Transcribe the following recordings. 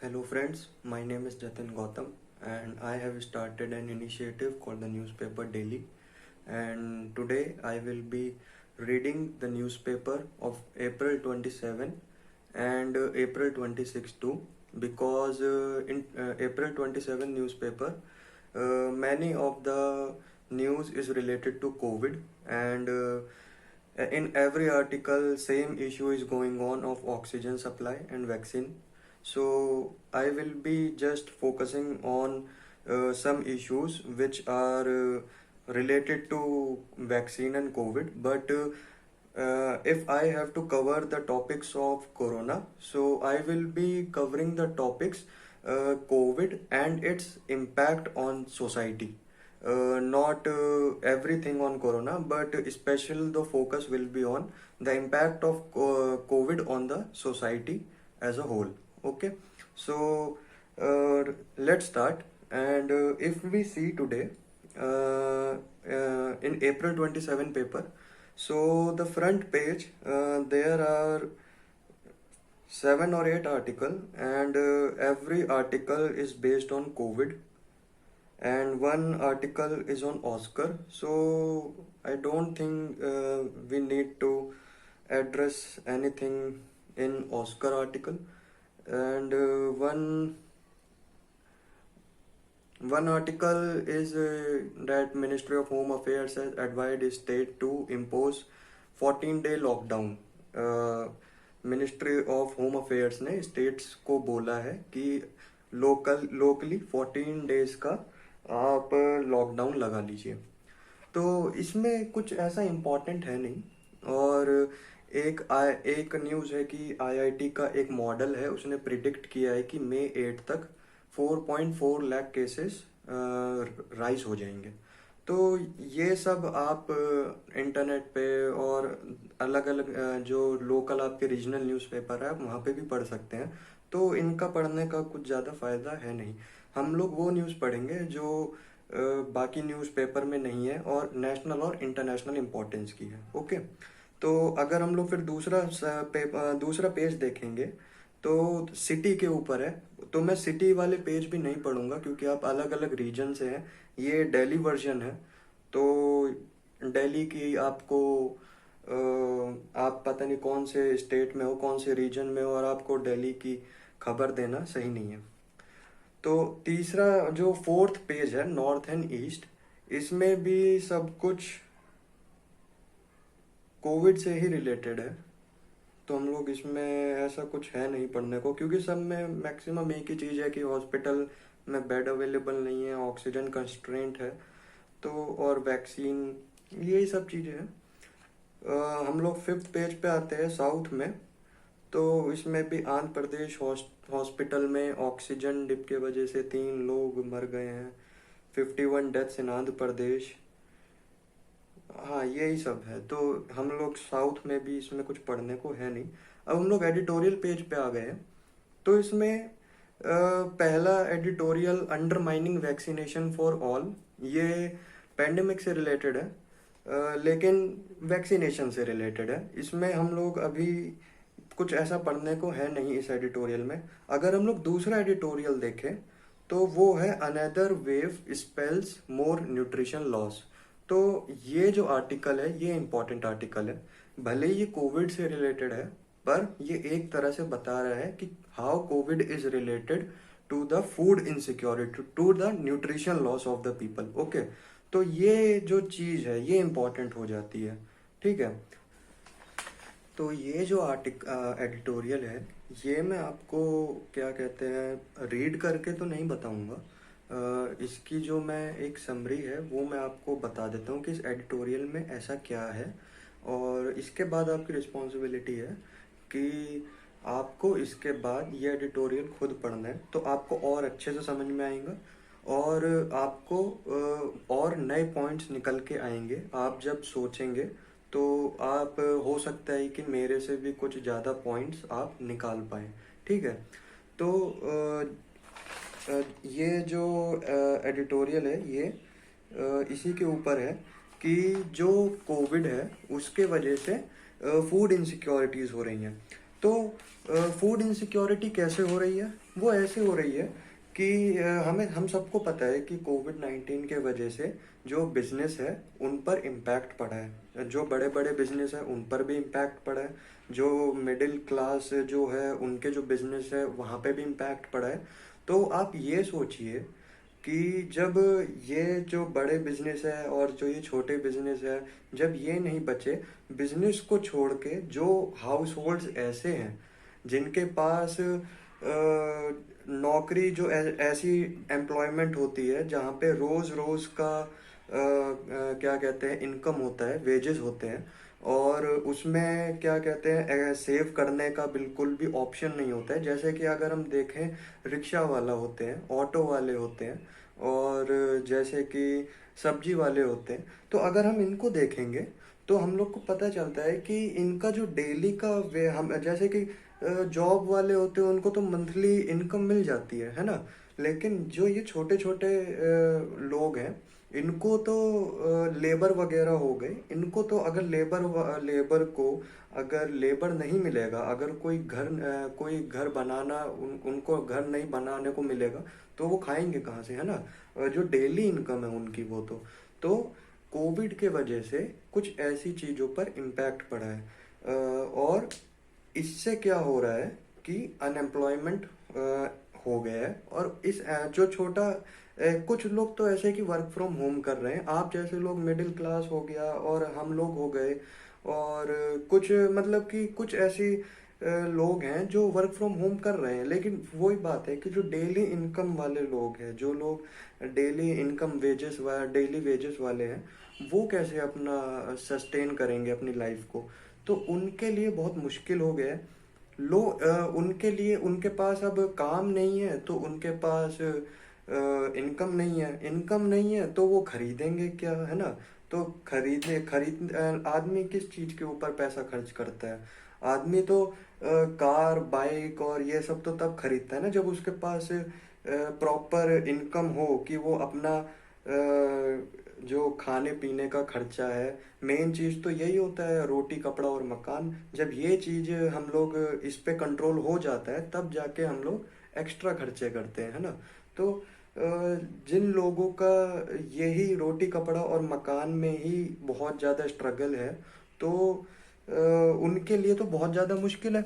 Hello friends, my name is Jatin Gautam and I have started an initiative called the Newspaper Daily, and today I will be reading the newspaper of April 27 and April 26 too, because in April 27 newspaper many of the news is related to COVID, and in every article same issue is going on of oxygen supply and vaccine. So I will be just focusing on some issues which are related to vaccine and COVID. But if I have to cover the topics of corona, so I will be covering the topics COVID and its impact on society. Not everything on corona, but especially the focus will be on the impact of COVID on the society as a whole. Okay, so let's start. And if we see today in April 27 paper, so the front page there are 7 or 8 article, and every article is based on COVID, and one article is on Oscar. So I don't think we need to address anything in Oscar article. And one article is that Ministry of Home Affairs has advised state to impose 14-day lockdown. Ministry of home affairs ने states को बोला है कि locally 14 days का आप lockdown लगा लीजिए। तो इसमें कुछ ऐसा इम्पोर्टेंट है नहीं। और एक न्यूज़ है कि आईआईटी का एक मॉडल है, उसने प्रिडिक्ट किया है कि मई 8 तक 4.4 लाख केसेस राइज हो जाएंगे। तो ये सब आप इंटरनेट पे और अलग अलग जो लोकल आपके रीजनल न्यूज़पेपर है आप वहाँ पे भी पढ़ सकते हैं। तो इनका पढ़ने का कुछ ज़्यादा फ़ायदा है नहीं। हम लोग वो न्यूज़ पढ़ेंगे जो बाकी न्यूज़पेपर में नहीं है और नेशनल और इंटरनेशनल इम्पोर्टेंस की है। ओके, तो अगर हम लोग फिर दूसरा पेज देखेंगे तो सिटी के ऊपर है। तो मैं सिटी वाले पेज भी नहीं पढ़ूंगा क्योंकि आप अलग अलग रीजन से हैं। ये दिल्ली वर्जन है, तो दिल्ली की आपको आप पता नहीं कौन से स्टेट में हो, कौन से रीजन में हो, और आपको दिल्ली की खबर देना सही नहीं है। तो तीसरा जो फोर्थ पेज है नॉर्थ एंड ईस्ट, इसमें भी सब कुछ कोविड से ही रिलेटेड है। तो हम लोग इसमें ऐसा कुछ है नहीं पढ़ने को, क्योंकि सब में मैक्सिमम एक ही चीज़ है कि हॉस्पिटल में बेड अवेलेबल नहीं है, ऑक्सीजन कंस्ट्रेंट है, तो और वैक्सीन, यही सब चीज़ें हैं। हम लोग फिफ्थ पेज पे आते हैं साउथ में। तो इसमें भी आंध्र प्रदेश हॉस्पिटल में ऑक्सीजन डिप के वजह से 3 लोग मर गए हैं, 51 डेथ्स इन आंध्र प्रदेश। हाँ, यही सब है। तो हम लोग साउथ में भी इसमें कुछ पढ़ने को है नहीं। अब हम लोग एडिटोरियल पेज पे आ गए हैं। तो इसमें पहला editorial undermining vaccination for all, ये पेंडेमिक से रिलेटेड है, लेकिन वैक्सीनेशन से रिलेटेड है। इसमें हम लोग अभी कुछ ऐसा पढ़ने को है नहीं इस एडिटोरियल में। अगर हम लोग दूसरा एडिटोरियल देखें तो वो है अनदर वेव स्पेल्स मोर न्यूट्रिशन लॉस। तो ये जो आर्टिकल है ये इम्पोर्टेंट आर्टिकल है। भले ये कोविड से रिलेटेड है, पर ये एक तरह से बता रहा है कि how COVID is related to the food insecurity, to the nutrition loss of the people. Okay, तो ये जो चीज़ है ये इम्पोर्टेंट हो जाती है। ठीक है, तो ये जो एडिटोरियल है ये मैं आपको क्या कहते हैं रीड करके तो नहीं बताऊंगा। इसकी जो मैं एक समरी है वो मैं आपको बता देता हूँ कि इस एडिटोरियल में ऐसा क्या है, और इसके बाद आपकी रिस्पॉन्सिबिलिटी है कि आपको इसके बाद ये एडिटोरियल खुद पढ़ना है, तो आपको और अच्छे से समझ में आएगा और आपको और नए पॉइंट्स निकल के आएंगे। आप जब सोचेंगे तो आप हो सकता है कि मेरे से भी कुछ ज़्यादा पॉइंट्स आप निकाल पाएँ। ठीक है, तो ये जो एडिटोरियल है ये इसी के ऊपर है कि जो कोविड है उसके वजह से फूड इनसिक्योरिटीज़ हो रही हैं। तो फूड इनसिक्योरिटी कैसे हो रही है? वो ऐसे हो रही है कि हम सबको पता है कि कोविड 19 के वजह से जो बिजनेस है उन पर इम्पैक्ट पड़ा है। जो बड़े बड़े बिजनेस है उन पर भी इम्पैक्ट पड़ा है। जो मिडिल क्लास जो है उनके जो बिजनेस है वहाँ पे भी इम्पैक्ट पड़ा है। तो आप ये सोचिए कि जब ये जो बड़े बिजनेस है और जो ये छोटे बिजनेस है, जब ये नहीं बचे, बिजनेस को छोड़ के जो हाउस होल्ड्स ऐसे हैं जिनके पास नौकरी जो ऐसी एम्प्लॉयमेंट होती है जहाँ पे रोज रोज का क्या कहते हैं इनकम होता है, वेजेस होते हैं, और उसमें क्या कहते हैं सेव करने का बिल्कुल भी ऑप्शन नहीं होता है। जैसे कि अगर हम देखें, रिक्शा वाला होते हैं, ऑटो वाले होते हैं, और जैसे कि सब्जी वाले होते हैं। तो अगर हम इनको देखेंगे तो हम लोग को पता चलता है कि इनका जो डेली का वे हम जैसे कि जॉब वाले होते हैं उनको तो मंथली इनकम मिल जाती है ना। लेकिन जो ये छोटे छोटे लोग हैं, इनको तो लेबर वगैरह हो गए, इनको तो अगर लेबर को अगर लेबर नहीं मिलेगा, अगर कोई घर बनाना उनको घर नहीं बनाने को मिलेगा तो वो खाएंगे कहाँ से, है ना। जो डेली इनकम है उनकी वो तो कोविड के वजह से कुछ ऐसी चीज़ों पर इम्पैक्ट पड़ा है। और इससे क्या हो रहा है कि अनएम्प्लॉयमेंट हो गया है। और जो छोटा कुछ लोग तो ऐसे कि वर्क फ्रॉम होम कर रहे हैं, आप जैसे लोग मिडिल क्लास हो गया और हम लोग हो गए, और कुछ मतलब कि कुछ ऐसी लोग हैं जो वर्क फ्रॉम होम कर रहे हैं। लेकिन वही बात है कि जो डेली इनकम वाले लोग हैं, जो लोग डेली वेजेस वाले हैं, वो कैसे अपना सस्टेन करेंगे अपनी लाइफ को? तो उनके लिए बहुत मुश्किल हो गया है। उनके लिए उनके पास अब काम नहीं है तो उनके पास इनकम नहीं है तो वो खरीदेंगे क्या, है ना। तो आदमी किस चीज के ऊपर पैसा खर्च करता है? आदमी तो कार बाइक और ये सब तो तब खरीदता है ना जब उसके पास प्रॉपर इनकम हो कि वो अपना जो खाने पीने का खर्चा है, मेन चीज तो यही होता है, रोटी कपड़ा और मकान। जब ये चीज हम लोग इस पे कंट्रोल हो जाता है तब जाके हम लोग एक्स्ट्रा खर्चे करते हैं, है ना। तो जिन लोगों का यही रोटी कपड़ा और मकान में ही बहुत ज़्यादा स्ट्रगल है, तो उनके लिए तो बहुत ज़्यादा मुश्किल है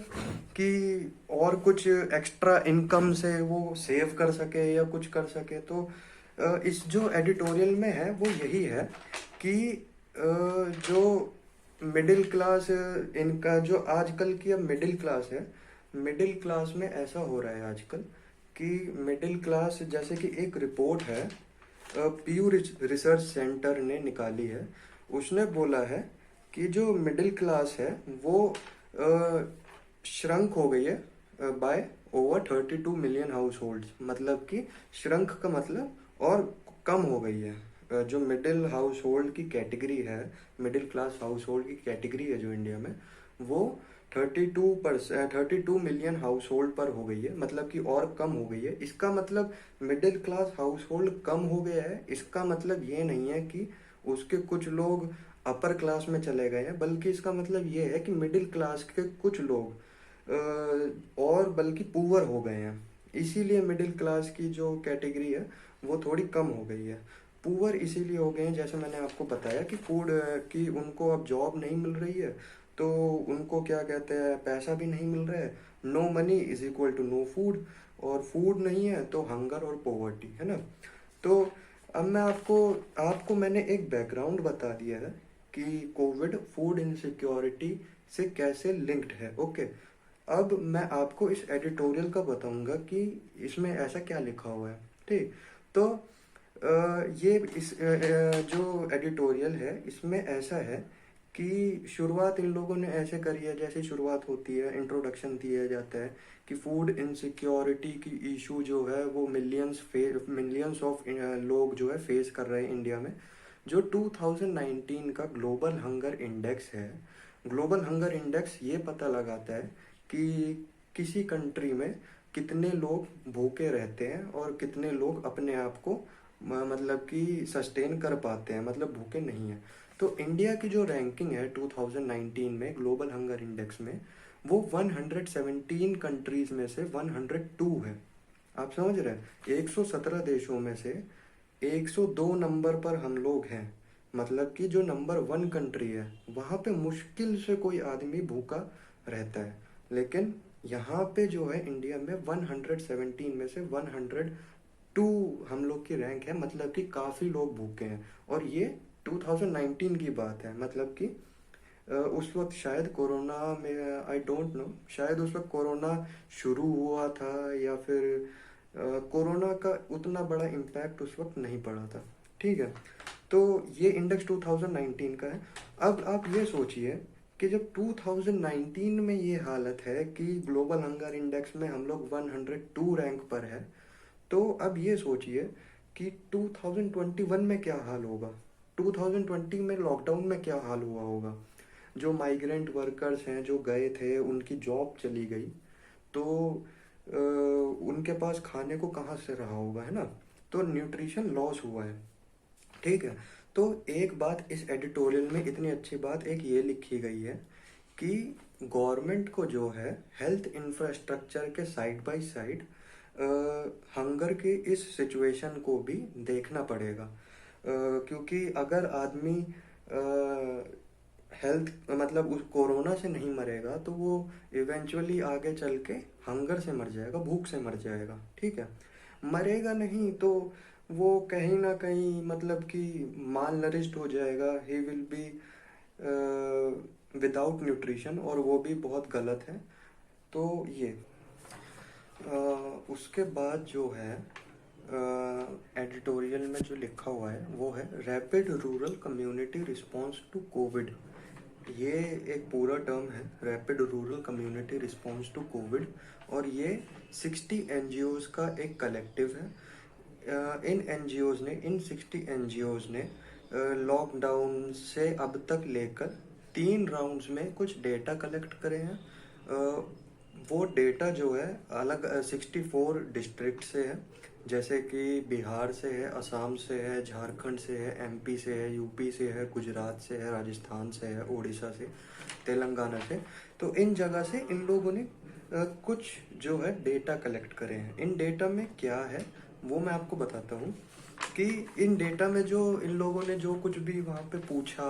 कि और कुछ एक्स्ट्रा इनकम से वो सेव कर सके या कुछ कर सके। तो इस जो एडिटोरियल में है वो यही है कि जो मिडिल क्लास इनका जो आजकल की अब मिडिल क्लास है, मिडिल क्लास में ऐसा हो रहा है आजकल कि मिडिल क्लास, जैसे कि एक रिपोर्ट है पीयू रिसर्च सेंटर ने निकाली है। उसने बोला है कि जो मिडिल क्लास है वो श्रंक हो गई है by over 32 million households. मतलब कि श्रंक का मतलब और कम हो गई है। जो मिडिल हाउस होल्ड की कैटेगरी है, मिडिल क्लास हाउस होल्ड की कैटेगरी है जो इंडिया में, वो 32 मिलियन हाउस होल्ड पर हो गई है। मतलब कि और कम हो गई है। इसका मतलब मिडिल क्लास हाउस होल्ड कम हो गया है, इसका मतलब ये नहीं है कि उसके कुछ लोग अपर क्लास में चले गए हैं, बल्कि इसका मतलब ये है कि मिडिल क्लास के कुछ लोग और बल्कि पुअर हो गए हैं। इसीलिए मिडिल क्लास की जो कैटेगरी है वो थोड़ी कम हो गई है। पुअर इसीलिए हो गए हैं, जैसे मैंने आपको बताया कि फूड की उनको अब जॉब नहीं मिल रही है, तो उनको क्या कहते हैं पैसा भी नहीं मिल रहा है। No money is equal to no food, और फूड नहीं है तो हंगर और पोवर्टी, है ना। तो अब मैं आपको आपको मैंने एक बैकग्राउंड बता दिया है कि कोविड फूड इनसिक्योरिटी से कैसे लिंक्ड है। ओके, अब मैं आपको इस एडिटोरियल का बताऊंगा कि इसमें ऐसा क्या लिखा हुआ है। ठीक, तो ये जो एडिटोरियल है इसमें ऐसा है कि शुरुआत इन लोगों ने ऐसे करी है, जैसे शुरुआत होती है इंट्रोडक्शन दिया जाता है कि फूड इनसिक्योरिटी की इशू जो है वो मिलियंस ऑफ लोग जो है फेस कर रहे हैं इंडिया में। जो 2019 का ग्लोबल हंगर इंडेक्स है, ग्लोबल हंगर इंडेक्स ये पता लगाता है कि किसी कंट्री में कितने लोग भूखे रहते हैं और कितने लोग अपने आप को मतलब कि सस्टेन कर पाते हैं, मतलब भूखे नहीं हैं। तो इंडिया की जो रैंकिंग है 2019 में ग्लोबल हंगर इंडेक्स में, वो 117 कंट्रीज में से 102 है। आप समझ रहे हैं, 117 देशों में से 102 नंबर पर हम लोग हैं। मतलब कि जो नंबर 1 कंट्री है वहाँ पे मुश्किल से कोई आदमी भूखा रहता है, लेकिन यहाँ पे जो है इंडिया में 117 में से 102 हम लोग की रैंक है, मतलब कि काफ़ी लोग भूखे हैं। और ये 2019 की बात है, मतलब कि उस वक्त शायद कोरोना में, आई डोंट नो, शायद उस वक्त कोरोना शुरू हुआ था या फिर कोरोना का उतना बड़ा इम्पैक्ट उस वक्त नहीं पड़ा था। ठीक है, तो ये इंडेक्स 2019 का है। अब आप ये सोचिए कि जब 2019 में ये हालत है कि ग्लोबल हंगर इंडेक्स में हम लोग 102 रैंक पर है, तो अब ये सोचिए कि 2021 में क्या हाल होगा, 2020 में लॉकडाउन में क्या हाल हुआ होगा। जो माइग्रेंट वर्कर्स हैं जो गए थे, उनकी जॉब चली गई, तो उनके पास खाने को कहाँ से रहा होगा, है ना। तो न्यूट्रिशन लॉस हुआ है। ठीक है, तो एक बात इस एडिटोरियल में इतनी अच्छी बात एक ये लिखी गई है कि गवर्नमेंट को जो है हेल्थ इंफ्रास्ट्रक्चर के साइड बाय साइड हंगर के इस सिचुएशन को भी देखना पड़ेगा। क्योंकि अगर आदमी हेल्थ मतलब उस कोरोना से नहीं मरेगा तो वो इवेंचुअली आगे चल के हंगर से मर जाएगा, भूख से मर जाएगा। ठीक है, मरेगा नहीं तो वो कहीं ना कहीं मतलब कि माल नरिश्ड हो जाएगा, he will be without nutrition, और वो भी बहुत गलत है। तो ये उसके बाद जो है एडिटोरियल में जो लिखा हुआ है वो है rapid rural community response to COVID. ये एक पूरा टर्म है, rapid rural community response to COVID, और ये 60 एनजीओज का एक कलेक्टिव है। इन 60 एनजीओज ने लॉकडाउन से अब तक लेकर 3 राउंड्स में कुछ डेटा कलेक्ट करे हैं। वो डेटा जो है अलग 64 डिस्ट्रिक्ट से है, जैसे कि बिहार से है, असम से है, झारखंड से है, एमपी से है, यूपी से है, गुजरात से है, राजस्थान से है, उड़ीसा से, तेलंगाना से। तो इन जगह से इन लोगों ने कुछ जो है डेटा कलेक्ट करे हैं। इन डेटा में क्या है वो मैं आपको बताता हूँ कि इन डेटा में जो इन लोगों ने जो कुछ भी वहाँ पे पूछा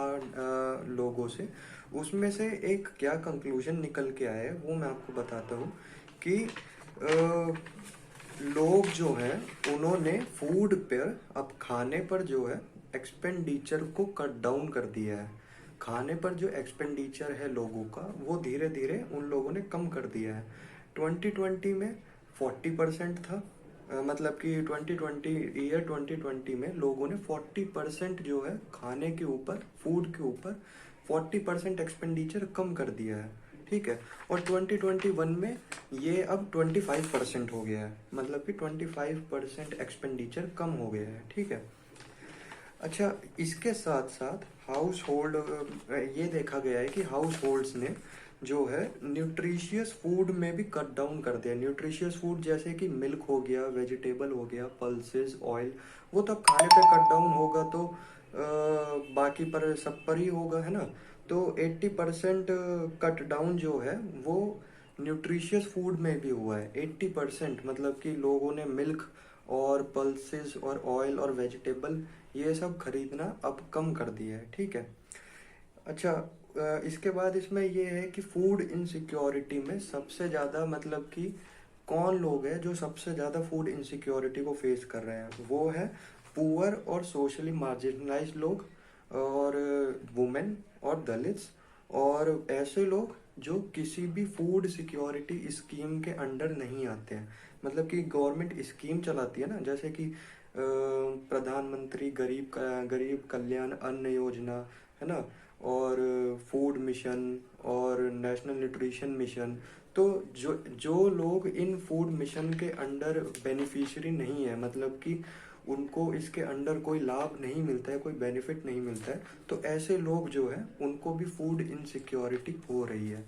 लोगों से, उसमें से एक क्या कंक्लूजन निकल के आया है वो मैं आपको बताता हूँ कि लोग जो हैं उन्होंने फूड पर, अब खाने पर जो है एक्सपेंडिचर को कट डाउन कर दिया है। खाने पर जो एक्सपेंडिचर है लोगों का वो धीरे धीरे उन लोगों ने कम कर दिया है। 2020 में 40% था, मतलब कि 2020 में लोगों ने 40% जो है खाने के ऊपर, फूड के ऊपर 40% एक्सपेंडिचर कम कर दिया है। ठीक है, और 2021 में ये अब 25% हो गया है, मतलब कि 25% एक्सपेंडिचर कम हो गया है। ठीक है, अच्छा, इसके साथ साथ हाउस होल्ड, ये देखा गया है कि हाउस होल्ड्स ने जो है न्यूट्रिशियस फूड में भी कट डाउन कर दिया। न्यूट्रिशियस फूड जैसे कि मिल्क हो गया, वेजिटेबल हो गया, पल्सेस, ऑयल, वो तो अब खाने पे कट डाउन होगा तो बाकी पर सब पर ही होगा, है ना। तो 80% कट डाउन जो है वो न्यूट्रिशियस फूड में भी हुआ है। 80%, मतलब कि लोगों ने मिल्क और पल्सेस और ऑयल और वेजिटेबल ये सब खरीदना अब कम कर दिया है। ठीक है, अच्छा, इसके बाद इसमें ये है कि फूड इनसिक्योरिटी में सबसे ज़्यादा, मतलब कि कौन लोग हैं जो सबसे ज़्यादा फूड इनसिक्योरिटी को फेस कर रहे हैं, वो है पुअर और सोशली मार्जिनलाइज्ड लोग, और वुमेन और दलित्स, और ऐसे लोग जो किसी भी फूड सिक्योरिटी स्कीम के अंडर नहीं आते हैं। मतलब कि गवर्नमेंट स्कीम चलाती है ना, जैसे कि प्रधानमंत्री गरीब कल्याण अन्न योजना, है ना, और फूड मिशन और नेशनल न्यूट्रिशन मिशन। तो जो लोग इन फूड मिशन के अंडर बेनिफिशियरी नहीं है, मतलब कि उनको इसके अंडर कोई लाभ नहीं मिलता है, कोई बेनिफिट नहीं मिलता है, तो ऐसे लोग जो है उनको भी फूड इनसिक्योरिटी हो रही है।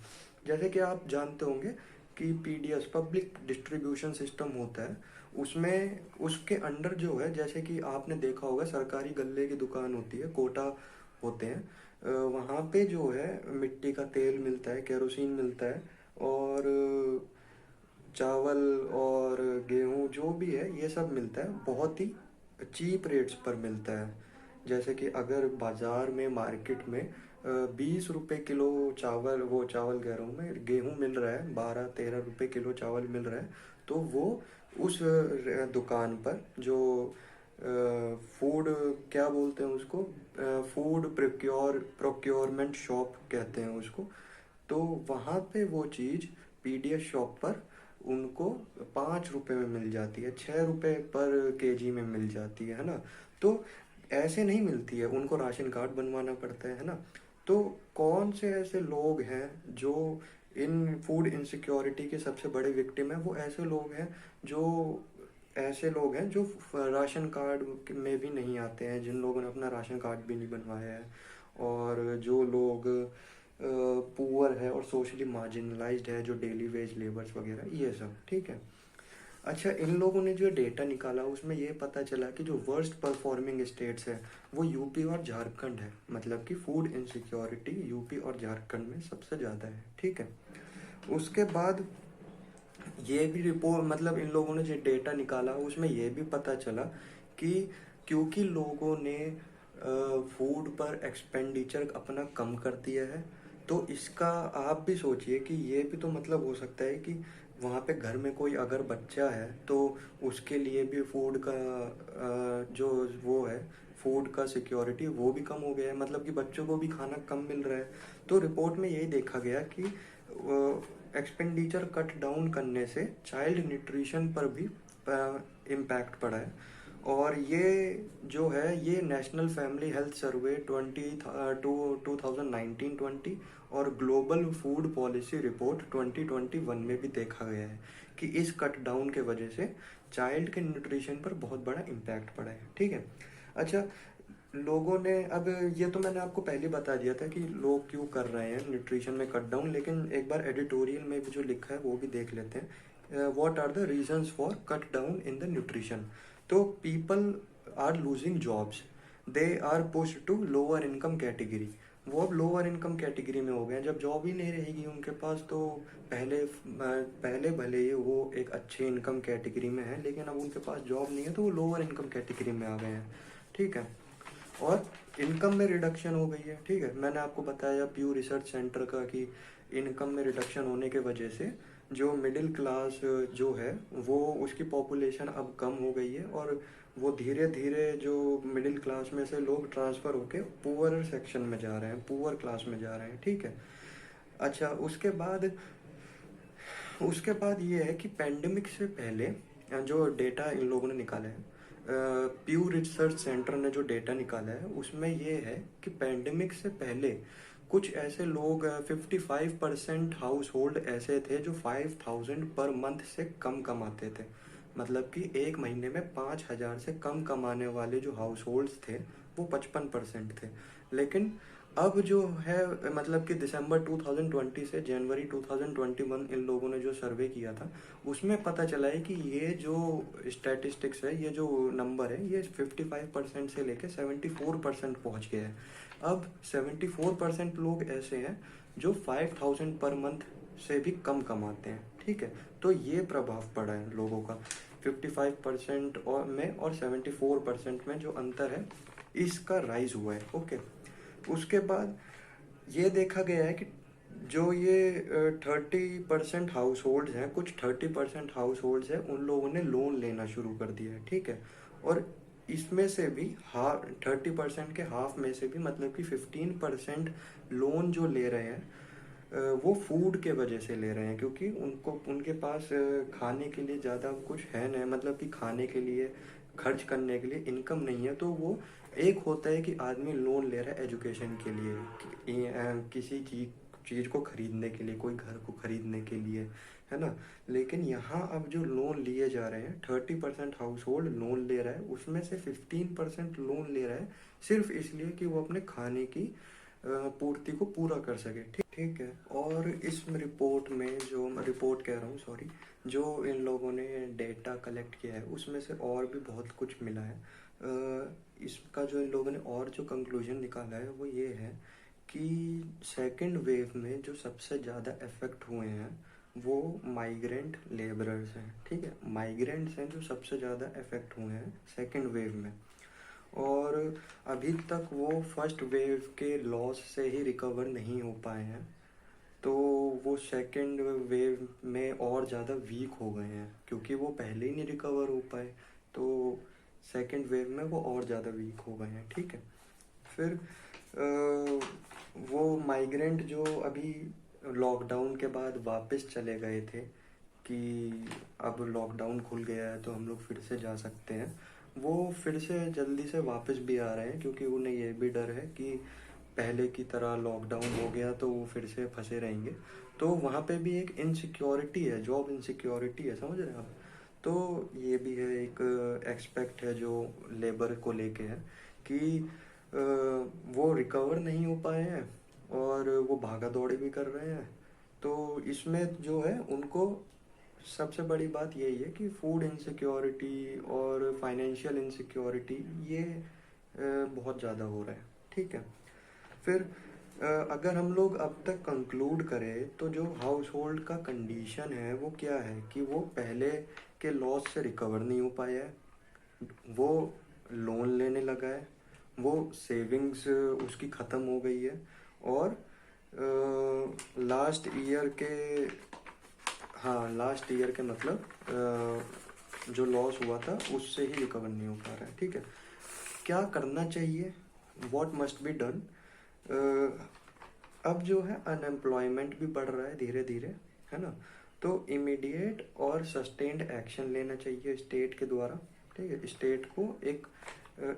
जैसे कि आप जानते होंगे कि पीडीएस, पब्लिक डिस्ट्रीब्यूशन सिस्टम होता है, उसमें उसके अंडर जो है, जैसे कि आपने देखा होगा सरकारी गल्ले की दुकान होती है, कोटा होते हैं, वहाँ पे जो है मिट्टी का तेल मिलता है, केरोसिन मिलता है, और चावल और गेहूँ जो भी है ये सब मिलता है, बहुत ही चीप रेट्स पर मिलता है। जैसे कि अगर बाज़ार में मार्केट में 20 रुपए किलो चावल, वो चावल कह रहा हूँ मैं, गेहूँ मिल रहा है, 12-13 रुपए किलो चावल मिल रहा है, तो वो उस दुकान पर जो फूड, क्या बोलते हैं उसको, फूड प्रोक्योरमेंट शॉप कहते हैं उसको, तो वहाँ पे वो चीज़ पीडीएस शॉप पर उनको 5 रुपए में मिल जाती है, 6 रुपए पर केजी में मिल जाती है ना। तो ऐसे नहीं मिलती है, उनको राशन कार्ड बनवाना पड़ता है ना। तो कौन से ऐसे लोग हैं जो इन फूड इनसिक्योरिटी के सबसे बड़े विक्टिम हैं? वो ऐसे लोग हैं जो राशन कार्ड में भी नहीं आते हैं, जिन लोगों ने अपना राशन कार्ड भी नहीं बनवाया है, और जो लोग पुअर है और सोशली मार्जिनलाइज्ड है, जो डेली वेज लेबर्स वगैरह, ये सब, ठीक है। अच्छा, इन लोगों ने जो डेटा निकाला उसमें ये पता चला कि जो वर्स्ट परफॉर्मिंग स्टेट्स है वो यूपी और झारखंड है, मतलब कि फूड इनसिक्योरिटी यूपी और झारखंड में सबसे ज़्यादा है, ठीक है। उसके बाद ये भी रिपोर्ट, मतलब इन लोगों ने जो डेटा निकाला उसमें ये भी पता चला कि क्योंकि लोगों ने फूड पर एक्सपेंडिचर अपना कम कर दिया है, तो इसका आप भी सोचिए कि ये भी तो मतलब हो सकता है कि वहाँ पे घर में कोई अगर बच्चा है तो उसके लिए भी फूड का जो वो है, फूड का सिक्योरिटी वो भी कम हो गया है, मतलब कि बच्चों को भी खाना कम मिल रहा है। तो रिपोर्ट में यही देखा गया कि एक्सपेंडिचर कट डाउन करने से चाइल्ड न्यूट्रिशन पर भी इम्पैक्ट पड़ा है। और ये जो है ये नेशनल फैमिली हेल्थ सर्वे 2019-20 और ग्लोबल फूड पॉलिसी रिपोर्ट 2021 में भी देखा गया है कि इस कट डाउन के वजह से चाइल्ड के न्यूट्रिशन पर बहुत बड़ा इम्पैक्ट पड़ा है, ठीक है। अच्छा, लोगों ने, अब ये तो मैंने आपको पहले बता दिया था कि लोग क्यों कर रहे हैं न्यूट्रिशन में कट डाउन, लेकिन एक बार एडिटोरियल में भी जो लिखा है वो भी देख लेते हैं। What are the reasons for cut down in the nutrition? तो people are losing jobs, they are push to lower income category. वो अब लोअर इनकम कैटेगरी में हो गए हैं, जब जॉब ही नहीं रहेगी उनके पास तो पहले भले ही वो एक अच्छे इनकम कैटेगरी में है, लेकिन अब उनके पास जॉब नहीं है तो वो लोअर इनकम कैटेगरी में आ गए हैं, ठीक है। और इनकम में रिडक्शन हो गई है, ठीक है। मैंने आपको बताया प्यू रिसर्च सेंटर का कि इनकम में रिडक्शन होने के वजह से जो मिडिल क्लास जो है वो उसकी पॉपुलेशन अब कम हो गई है, और वो धीरे धीरे जो मिडिल क्लास में से लोग ट्रांसफ़र होके पुअर सेक्शन में जा रहे हैं, पुअर क्लास में जा रहे हैं, ठीक है। अच्छा, उसके बाद ये है कि पैंडेमिक से पहले जो डेटा इन लोगों ने निकाला है, प्यू रिसर्च सेंटर ने जो डेटा निकाला है उसमें ये है कि पैंडेमिक से पहले कुछ ऐसे लोग, 55% हाउस होल्ड ऐसे थे जो 5,000 पर मंथ से कम कमाते थे, मतलब कि एक महीने में 5,000 से कम कमाने वाले जो हाउस होल्ड्स थे वो 55% थे। लेकिन अब जो है, मतलब कि दिसंबर 2020 से जनवरी 2021 इन लोगों ने जो सर्वे किया था उसमें पता चला है कि ये जो स्टैटिस्टिक्स है, ये जो नंबर है, ये 55% से लेके 74% पहुंच गया है। अब 74% लोग ऐसे हैं जो 5,000 पर मंथ से भी कम कमाते हैं, ठीक है। तो ये प्रभाव पड़ा है लोगों का 55% और 74% में जो अंतर है इसका राइज हुआ है, ओके। उसके बाद ये देखा गया है कि जो ये 30% हाउस होल्ड्स हैं, कुछ 30% हाउस होल्ड्स हैं, उन लोगों ने लोन लेना शुरू कर दिया है, ठीक है। और इसमें से भी 30% के हाफ में से भी, मतलब कि 15% लोन जो ले रहे हैं वो फूड के वजह से ले रहे हैं, क्योंकि उनके पास खाने के लिए ज़्यादा कुछ है नहीं, मतलब कि खाने के लिए खर्च करने के लिए इनकम नहीं है, तो वो एक होता है कि आदमी लोन ले रहा है एजुकेशन के लिए, किसी चीज़ को खरीदने के लिए, कोई घर को खरीदने के लिए, है ना। लेकिन यहाँ अब जो लोन लिए जा रहे हैं, 30% हाउस होल्ड लोन ले रहा है, उसमें से 15% लोन ले रहा है सिर्फ इसलिए कि वो अपने खाने की पूर्ति को पूरा कर सके, ठीक ठीक है। और इस रिपोर्ट में, जो रिपोर्ट कह रहा हूँ, सॉरी, जो इन लोगों ने डेटा कलेक्ट किया है उसमें से और भी बहुत कुछ मिला है। इसका जो इन लोगों ने और जो कंक्लूजन निकाला है वो ये है कि सेकंड वेव में जो सबसे ज़्यादा इफ़ेक्ट हुए हैं वो माइग्रेंट लेबरर्स हैं, ठीक है। माइग्रेंट्स हैं जो सबसे ज़्यादा अफेक्ट हुए हैं सेकेंड वेव में, और अभी तक वो फर्स्ट वेव के लॉस से ही रिकवर नहीं हो पाए हैं। तो वो सेकेंड वेव में और ज़्यादा वीक हो गए हैं, क्योंकि वो पहले ही नहीं रिकवर हो पाए, तो सेकेंड वेव में वो और ज़्यादा वीक हो गए हैं, ठीक है। फिर वो माइग्रेंट जो अभी लॉकडाउन के बाद वापस चले गए थे कि अब लॉकडाउन खुल गया है तो हम लोग फिर से जा सकते हैं, वो फिर से जल्दी से वापस भी आ रहे हैं, क्योंकि उन्हें ये भी डर है कि पहले की तरह लॉकडाउन हो गया तो वो फिर से फंसे रहेंगे। तो वहाँ पे भी एक इनसिक्योरिटी है, जॉब इनसिक्योरिटी है, समझ रहे हैं आप। तो ये भी है एक एक्सपेक्ट है जो लेबर को लेके है कि वो रिकवर नहीं हो पाए हैं और वो भागा दौड़ी भी कर रहे हैं। तो इसमें जो है उनको सबसे बड़ी बात यही है कि फूड इनसिक्योरिटी और फाइनेंशियल इनसिक्योरिटी ये बहुत ज़्यादा हो रहा है, ठीक है। फिर अगर हम लोग अब तक कंक्लूड करें तो जो हाउस होल्ड का कंडीशन है वो क्या है कि वो पहले के लॉस से रिकवर नहीं हो पाया है, वो लोन लेने लगा है, वो सेविंग्स उसकी ख़त्म हो गई है, और लास्ट ईयर के, हाँ लास्ट ईयर के मतलब जो लॉस हुआ था उससे ही रिकवर नहीं हो पा रहा है, ठीक है। क्या करना चाहिए, वॉट मस्ट बी डन। अब जो है अनएम्प्लॉयमेंट भी बढ़ रहा है धीरे धीरे, है ना। तो इमीडिएट और सस्टेन्ड एक्शन लेना चाहिए स्टेट के द्वारा, ठीक है। स्टेट को एक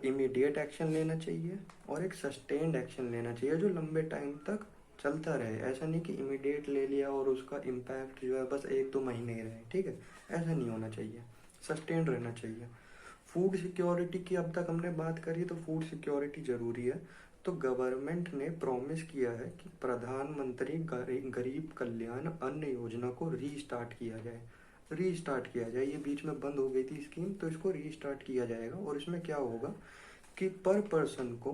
इमीडिएट एक्शन लेना चाहिए और एक सस्टेन्ड एक्शन लेना चाहिए जो लंबे टाइम तक चलता रहे। ऐसा नहीं कि इमीडिएट ले लिया और उसका इम्पैक्ट जो है बस एक दो महीने ही रहे, ठीक है। ऐसा नहीं होना चाहिए, सस्टेन्ड रहना चाहिए। फूड सिक्योरिटी की अब तक हमने बात करी, तो फूड सिक्योरिटी ज़रूरी है। तो गवर्नमेंट ने प्रॉमिस किया है कि प्रधानमंत्री गरीब कल्याण अन्न योजना को रीस्टार्ट किया जाए, रीस्टार्ट किया जाए। ये बीच में बंद हो गई थी स्कीम, तो इसको रीस्टार्ट किया जाएगा। और इसमें क्या होगा कि पर पर्सन को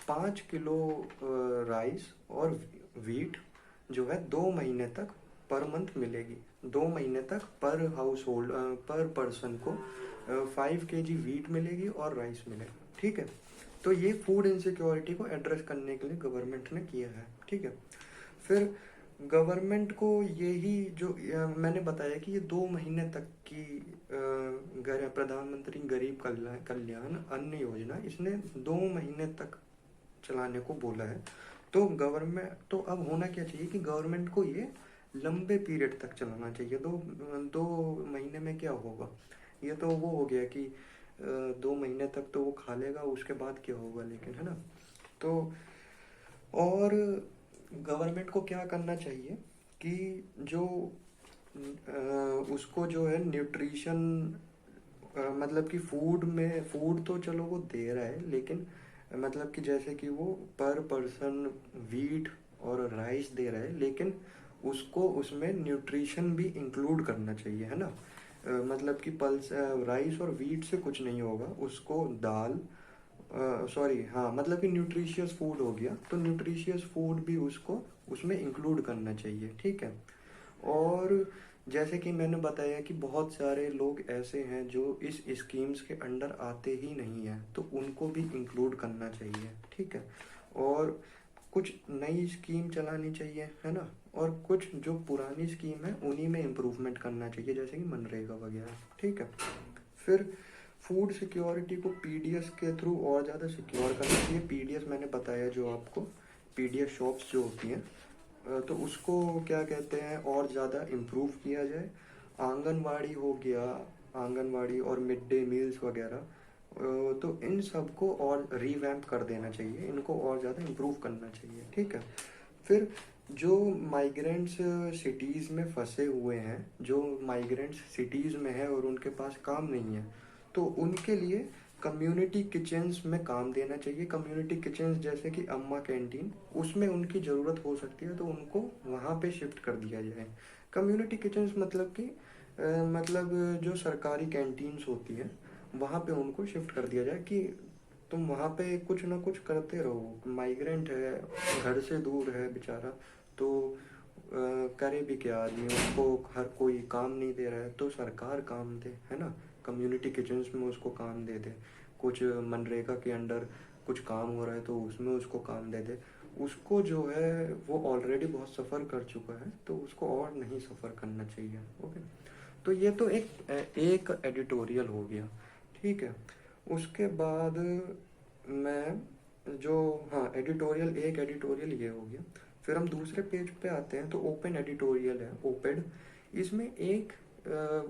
5 किलो राइस और वीट जो है 2 महीने तक पर मंथ मिलेगी। 2 महीने तक पर हाउस होल्ड पर पर्सन को 5 kg वीट मिलेगी और राइस मिलेगा, ठीक है। तो ये फूड इनसिक्योरिटी को एड्रेस करने के लिए गवर्नमेंट ने किया है, ठीक है। फिर गवर्नमेंट को यही जो मैंने बताया कि ये 2 महीने तक की प्रधानमंत्री गरीब कल्याण अन्न योजना इसने 2 महीने तक चलाने को बोला है। तो गवर्नमेंट तो अब होना क्या चाहिए कि गवर्नमेंट को ये लंबे पीरियड तक चलाना चाहिए। 2 महीने में क्या होगा, ये तो वो हो गया कि 2 महीने तक तो वो खा लेगा, उसके बाद क्या होगा, लेकिन है ना। तो और गवर्नमेंट को क्या करना चाहिए कि जो उसको जो है न्यूट्रिशन, मतलब कि फूड तो चलो वो दे रहा है, लेकिन मतलब कि जैसे कि वो पर पर्सन वीट और राइस दे रहा है, लेकिन उसको उसमें न्यूट्रिशन भी इंक्लूड करना चाहिए, है ना। मतलब कि पल्स राइस और वीट से कुछ नहीं होगा, उसको दाल, सॉरी हाँ, मतलब कि न्यूट्रिशियस फूड हो गया, तो न्यूट्रिशियस फूड भी उसको उसमें इंक्लूड करना चाहिए, ठीक है। और जैसे कि मैंने बताया कि बहुत सारे लोग ऐसे हैं जो इस स्कीम्स के अंडर आते ही नहीं हैं, तो उनको भी इंक्लूड करना चाहिए, ठीक है। और कुछ नई स्कीम चलानी चाहिए, है ना। और कुछ जो पुरानी स्कीम है उन्हीं में इम्प्रूवमेंट करना चाहिए, जैसे कि मनरेगा वगैरह, ठीक है। फिर फूड सिक्योरिटी को पीडीएस के थ्रू और ज़्यादा सिक्योर करना चाहिए। पीडीएस मैंने बताया जो आपको, पीडीएस शॉप्स जो होती हैं, तो उसको क्या कहते हैं और ज़्यादा इम्प्रूव किया जाए। आंगनवाड़ी हो गया, आंगनवाड़ी और मिड डे मील्स वगैरह, तो इन सबको और रीवैम्प कर देना चाहिए, इनको और ज़्यादा इम्प्रूव करना चाहिए, ठीक है। फिर जो माइग्रेंट्स सिटीज़ में फंसे हुए हैं, जो माइग्रेंट्स सिटीज़ में है और उनके पास काम नहीं है, तो उनके लिए कम्युनिटी किचन्स में काम देना चाहिए। कम्युनिटी किचन्स जैसे कि अम्मा कैंटीन, उसमें उनकी ज़रूरत हो सकती है तो उनको वहाँ पे शिफ्ट कर दिया जाए। कम्युनिटी किचन्स मतलब कि मतलब जो सरकारी कैंटीन्स होती हैं वहाँ पे उनको शिफ्ट कर दिया जाए कि तुम वहाँ पे कुछ ना कुछ करते रहो। माइग्रेंट है, घर से दूर है बेचारा, तो करे भी क्या आदमी, उसको हर कोई काम नहीं दे रहा है तो सरकार काम दे, है ना। कम्युनिटी किचन्स में उसको काम दे दे, कुछ मनरेगा के अंडर कुछ काम हो रहा है तो उसमें उसको काम दे दे। उसको जो है वो ऑलरेडी बहुत सफ़र कर चुका है तो उसको और नहीं सफ़र करना चाहिए। ओके, तो ये तो एक एडिटोरियल हो गया, ठीक है। उसके बाद मैं जो, हाँ एडिटोरियल, एक एडिटोरियल ये हो गया। फिर हम दूसरे पेज पे आते हैं तो ओपन एडिटोरियल है, ओपेड। इसमें एक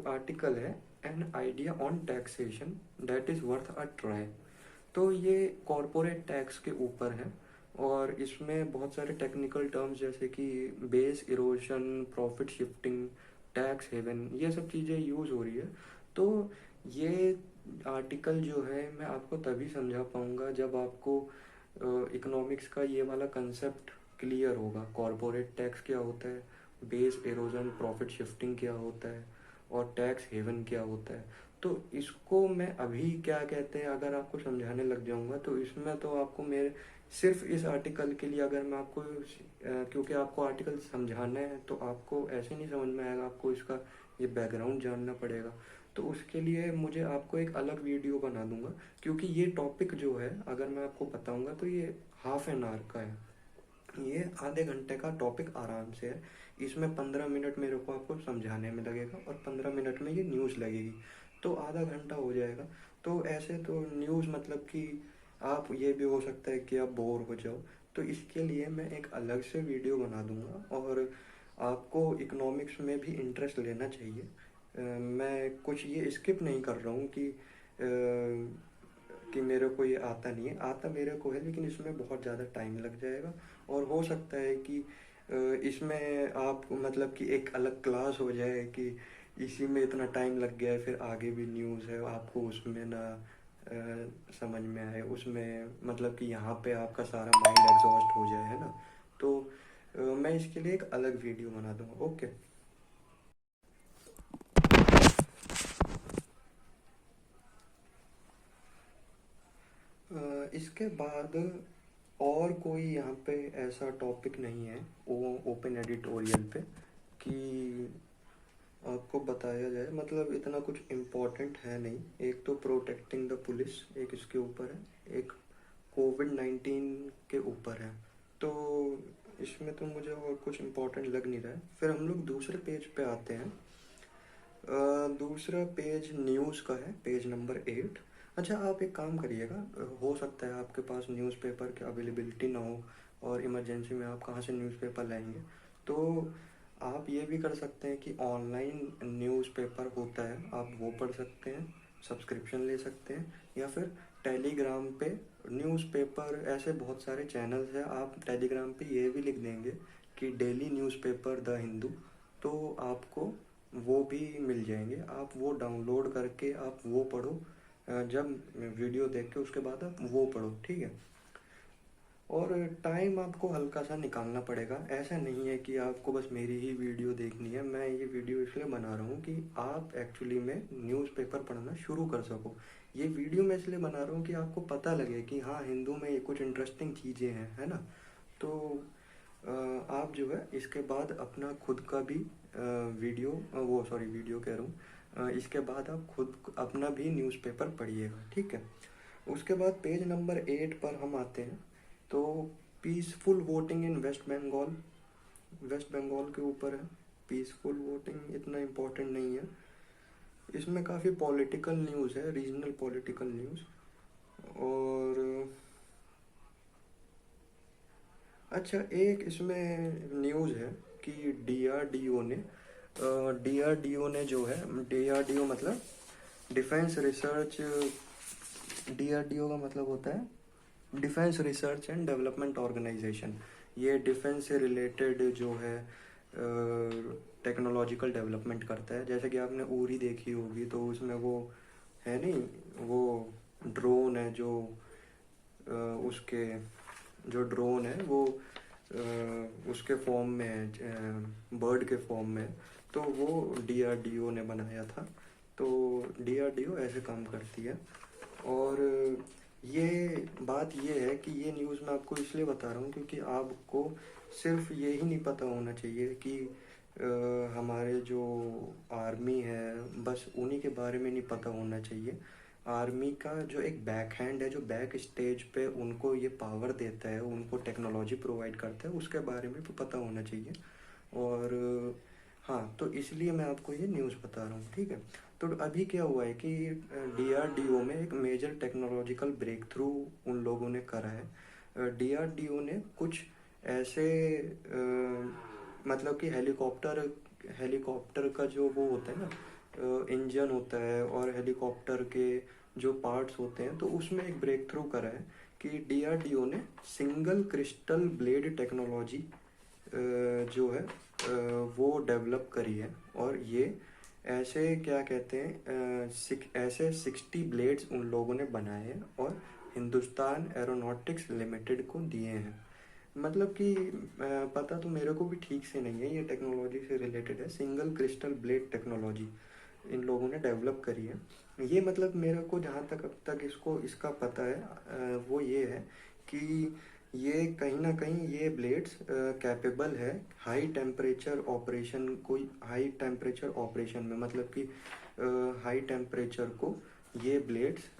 आर्टिकल है, an idea on taxation that is worth a try. तो ये कॉरपोरेट टैक्स के ऊपर है और इसमें बहुत सारे टेक्निकल टर्म्स जैसे कि base erosion, profit shifting, tax haven, ये सब चीज़ें यूज़ हो रही है। तो ये आर्टिकल जो है मैं आपको तभी समझा पाऊँगा जब आपको इकोनॉमिक्स का ये वाला कंसेप्ट क्लियर होगा। कॉरपोरेट टैक्स क्या होता है, बेस इरोजन, प्रॉफिट शिफ्टिंग क्या होता है और टैक्स हेवन क्या होता है। तो इसको मैं अभी क्या कहते हैं अगर आपको समझाने लग जाऊंगा तो इसमें तो आपको मेरे सिर्फ इस आर्टिकल के लिए अगर मैं आपको क्योंकि आपको आर्टिकल समझाना है तो आपको ऐसे नहीं समझ में आएगा, आपको इसका ये बैकग्राउंड जानना पड़ेगा। तो उसके लिए मुझे आपको एक अलग वीडियो बना दूंगा, क्योंकि ये टॉपिक जो है अगर मैं आपको बताऊंगा तो ये हाफ एन आवर का है, ये आधे घंटे का टॉपिक आराम से है। इसमें 15 मिनट मेरे को आपको समझाने में लगेगा और 15 मिनट में ये न्यूज़ लगेगी, तो आधा घंटा हो जाएगा। तो ऐसे तो न्यूज़ मतलब कि आप ये भी हो सकता है कि आप बोर हो जाओ, तो इसके लिए मैं एक अलग से वीडियो बना दूंगा। और आपको इकोनॉमिक्स में भी इंटरेस्ट लेना चाहिए। मैं कुछ ये स्किप नहीं कर रहा हूँ कि मेरे को ये आता नहीं है, आता मेरे को है लेकिन इसमें बहुत ज़्यादा टाइम लग जाएगा। और हो सकता है कि इसमें आप मतलब कि एक अलग क्लास हो जाए कि इसी में इतना टाइम लग गया है, फिर आगे भी न्यूज़ है आपको उसमें ना समझ में आए, उसमें मतलब कि यहाँ पे आपका सारा माइंड एग्जॉस्ट हो जाए, है ना। तो मैं इसके लिए एक अलग वीडियो बना दूँगा। ओके। इसके बाद और कोई यहाँ पे ऐसा टॉपिक नहीं है वो ओपन एडिटोरियल पे कि आपको बताया जाए, मतलब इतना कुछ इम्पोर्टेंट है नहीं। एक तो प्रोटेक्टिंग द पुलिस एक इसके ऊपर है, एक कोविड-19 के ऊपर है। तो इसमें तो मुझे और कुछ इम्पोर्टेंट लग नहीं रहा है। फिर हम लोग दूसरे पेज पे आते हैं। दूसरा पेज न्यूज़ का है, पेज नंबर 8। अच्छा, आप एक काम करिएगा, हो सकता है आपके पास न्यूज़पेपर की अवेलेबिलिटी ना हो और इमरजेंसी में आप कहाँ से न्यूज़पेपर लाएंगे। तो आप ये भी कर सकते हैं कि ऑनलाइन न्यूज़पेपर होता है, आप वो पढ़ सकते हैं, सब्सक्रिप्शन ले सकते हैं। या फिर टेलीग्राम पे न्यूज़पेपर, ऐसे बहुत सारे चैनल्स हैं, आप टेलीग्राम पे ये भी लिख देंगे कि डेली न्यूज़पेपर द हिंदू, तो आपको वो भी मिल जाएंगे। आप वो डाउनलोड करके आप वो पढ़ो, जब वीडियो देख के उसके बाद आप वो पढ़ो, ठीक है। और टाइम आपको हल्का सा निकालना पड़ेगा, ऐसा नहीं है कि आपको बस मेरी ही वीडियो देखनी है। मैं ये वीडियो इसलिए बना रहा हूँ कि आप एक्चुअली में न्यूज़पेपर पढ़ना शुरू कर सको। ये वीडियो मैं इसलिए बना रहा हूँ कि आपको पता लगे कि हाँ, हिंदू में ये कुछ इंटरेस्टिंग चीज़ें हैं, है ना। तो आप जो है इसके बाद अपना खुद का भी वीडियो वो सॉरी वीडियो कह रहा हूँ, इसके बाद आप खुद अपना भी न्यूज़पेपर पढ़िएगा, ठीक है। उसके बाद पेज नंबर 8 पर हम आते हैं। तो peaceful voting in West Bengal, West Bengal के ऊपर है। पीसफुल वोटिंग इतना इम्पोर्टेंट नहीं है, इसमें काफ़ी पॉलिटिकल न्यूज़ है, रीजनल पॉलिटिकल न्यूज़। और अच्छा, एक इसमें न्यूज़ है कि डीआरडीओ ने जो है, डीआरडीओ मतलब डिफेंस रिसर्च, डीआरडीओ का मतलब होता है defence research and development organisation. ये डिफेंस से रिलेटेड जो है टेक्नोलॉजिकल डेवलपमेंट करता है। जैसे कि आपने उरी देखी होगी तो उसमें वो है नहीं, वो ड्रोन है जो उसके जो ड्रोन है वो उसके फॉर्म में है, बर्ड के फॉर्म में है। तो वो डीआरडीओ ने बनाया था। तो डीआरडीओ ऐसे काम करती है। और ये बात ये है कि ये न्यूज़ मैं आपको इसलिए बता रहा हूँ क्योंकि आपको सिर्फ ये ही नहीं पता होना चाहिए कि हमारे जो आर्मी है बस उन्हीं के बारे में नहीं पता होना चाहिए। आर्मी का जो एक बैक हैंड है, जो बैक स्टेज पे उनको ये पावर देता है, उनको टेक्नोलॉजी प्रोवाइड करता है, उसके बारे में भी पता होना चाहिए। और हाँ, तो इसलिए मैं आपको ये न्यूज़ बता रहा हूँ, ठीक है। तो अभी क्या हुआ है कि डीआरडीओ में एक मेजर टेक्नोलॉजिकल ब्रेक थ्रू उन लोगों ने करा है। डीआरडीओ ने कुछ ऐसे मतलब कि हेलीकॉप्टर का जो वो होता है ना, इंजन होता है और हेलीकॉप्टर के जो पार्ट्स होते हैं, तो उसमें एक ब्रेक थ्रू करा है कि डीआरडीओ ने सिंगल क्रिस्टल ब्लेड टेक्नोलॉजी जो है वो डेवलप करी है। और ये ऐसे क्या कहते हैं, ऐसे 60 ब्लेड्स उन लोगों ने बनाए हैं और हिंदुस्तान एरोनॉटिक्स लिमिटेड को दिए हैं। मतलब कि पता तो मेरे को भी ठीक से नहीं है, ये टेक्नोलॉजी से रिलेटेड है, single crystal blade technology in लोगों ने डेवलप करी है। ये मतलब मेरे को जहाँ तक अब तक इसको इसका पता है वो ये है कि ये कहीं ना कहीं ये ब्लेड्स कैपेबल है हाई टेम्परेचर ऑपरेशन, कोई हाई टेम्परेचर ऑपरेशन में, मतलब कि हाई टेम्परेचर को ये ब्लेड्स